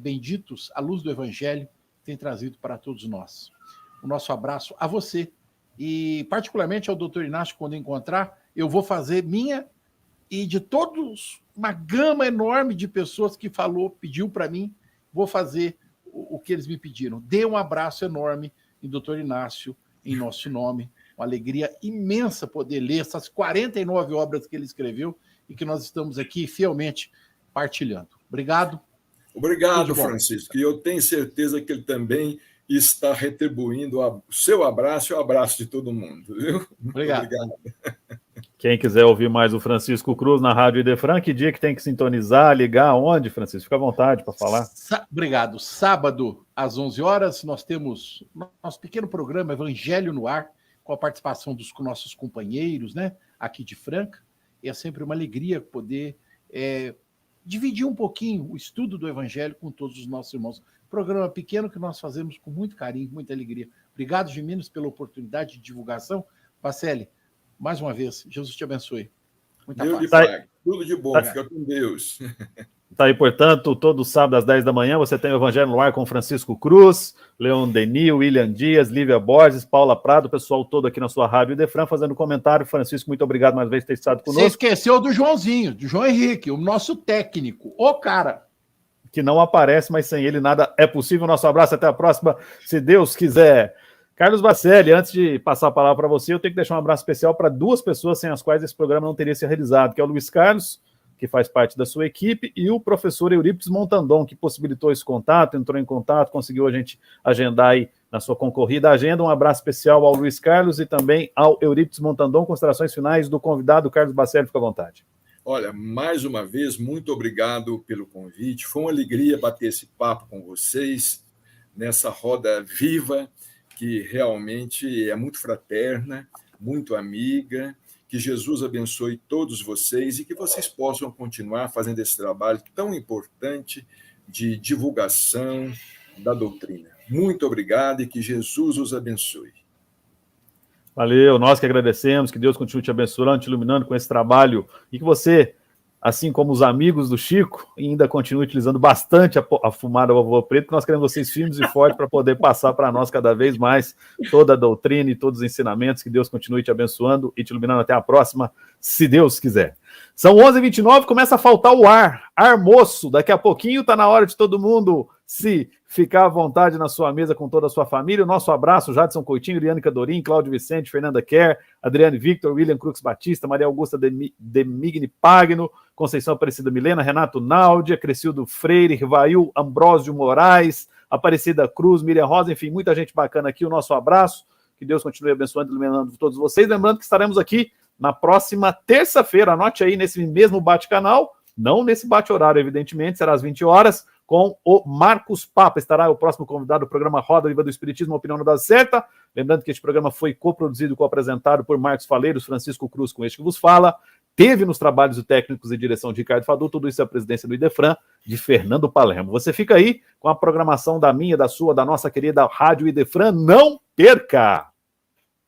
benditos, à luz do Evangelho, que tem trazido para todos nós. O nosso abraço a você, e particularmente ao Dr. Inácio, quando encontrar, eu vou fazer minha e de todos, uma gama enorme de pessoas que pediu para mim, vou fazer o que eles me pediram. Dê um abraço enorme em Dr. Inácio, em nosso nome. Uma alegria imensa poder ler essas 49 obras que ele escreveu e que nós estamos aqui fielmente partilhando. Obrigado. Obrigado, Francisco. E eu tenho certeza que ele também está retribuindo o seu abraço e o abraço de todo mundo. Viu? Obrigado. Quem quiser ouvir mais o Francisco Cruz na Rádio Idefran, que dia que tem que sintonizar, ligar, onde, Francisco? Fica à vontade para falar. Obrigado. Sábado, às 11 horas, nós temos nosso pequeno programa Evangelho no Ar, com a participação dos nossos companheiros, né, aqui de Franca. E é sempre uma alegria poder dividir um pouquinho o estudo do Evangelho com todos os nossos irmãos. Programa pequeno que nós fazemos com muito carinho, muita alegria. Obrigado, Jimenez, pela oportunidade de divulgação. Bacelli, mais uma vez, Jesus te abençoe. Muita Deus paz. de paz. Tudo de bom. Fica com Deus. Tá aí, portanto, todo sábado às 10 da manhã você tem o Evangelho no Ar com Francisco Cruz, Leon Denis, William Dias, Lívia Borges, Paula Prado, o pessoal todo aqui na sua Rádio Idefran fazendo comentário. Francisco, muito obrigado mais uma vez por ter estado conosco. Você esqueceu do Joãozinho, do João Henrique, o nosso técnico, o cara. Que não aparece, mas sem ele nada é possível. Nosso abraço, até a próxima, se Deus quiser. Carlos Bacelli, antes de passar a palavra para você, eu tenho que deixar um abraço especial para duas pessoas sem as quais esse programa não teria sido realizado, que é o Luiz Carlos, que faz parte da sua equipe, e o professor Eurípides Montandon, que possibilitou esse contato, entrou em contato, conseguiu a gente agendar aí na sua concorrida agenda. Um abraço especial ao Luiz Carlos e também ao Eurípides Montandon. Considerações finais do convidado, Carlos Bacelli, fica à vontade. Olha, mais uma vez, muito obrigado pelo convite. Foi uma alegria bater esse papo com vocês, nessa roda viva, que realmente é muito fraterna, muito amiga. Que Jesus abençoe todos vocês e que vocês possam continuar fazendo esse trabalho tão importante de divulgação da doutrina. Muito obrigado e que Jesus os abençoe. Valeu, nós que agradecemos, que Deus continue te abençoando, te iluminando com esse trabalho e que você, assim como os amigos do Chico, ainda continue utilizando bastante a fumada do vovô preto, porque nós queremos vocês firmes e fortes para poder passar para nós cada vez mais toda a doutrina e todos os ensinamentos. Que Deus continue te abençoando e te iluminando. Até a próxima, se Deus quiser. São 11h29, começa a faltar o ar. Moço, daqui a pouquinho está na hora de todo mundo se ficar à vontade na sua mesa com toda a sua família. O nosso abraço, Jadson Coutinho, Iriane Cadorim, Cláudio Vicente, Fernanda Kerr, Adriane Victor, William Crux Batista, Maria Augusta Demigni Pagno, Conceição Aparecida Milena, Renato Náudia, Crescildo Freire, Rivail Ambrósio Moraes, Aparecida Cruz, Miriam Rosa, enfim, muita gente bacana aqui. O nosso abraço, que Deus continue abençoando e iluminando todos vocês. Lembrando que estaremos aqui na próxima terça-feira, anote aí, nesse mesmo bate-canal, não nesse bate-horário, evidentemente, será às 20 horas, com o Marcos Papa. Estará o próximo convidado do programa Roda Viva do Espiritismo, a opinião não dá certa. Lembrando que este programa foi coproduzido e co-apresentado por Marcos Faleiros, Francisco Cruz, com este que vos fala. Teve nos trabalhos técnicos e direção de Ricardo Fadu, tudo isso é a presidência do Idefran, de Fernando Palermo. Você fica aí com a programação da minha, da sua, da nossa querida Rádio Idefran. Não perca!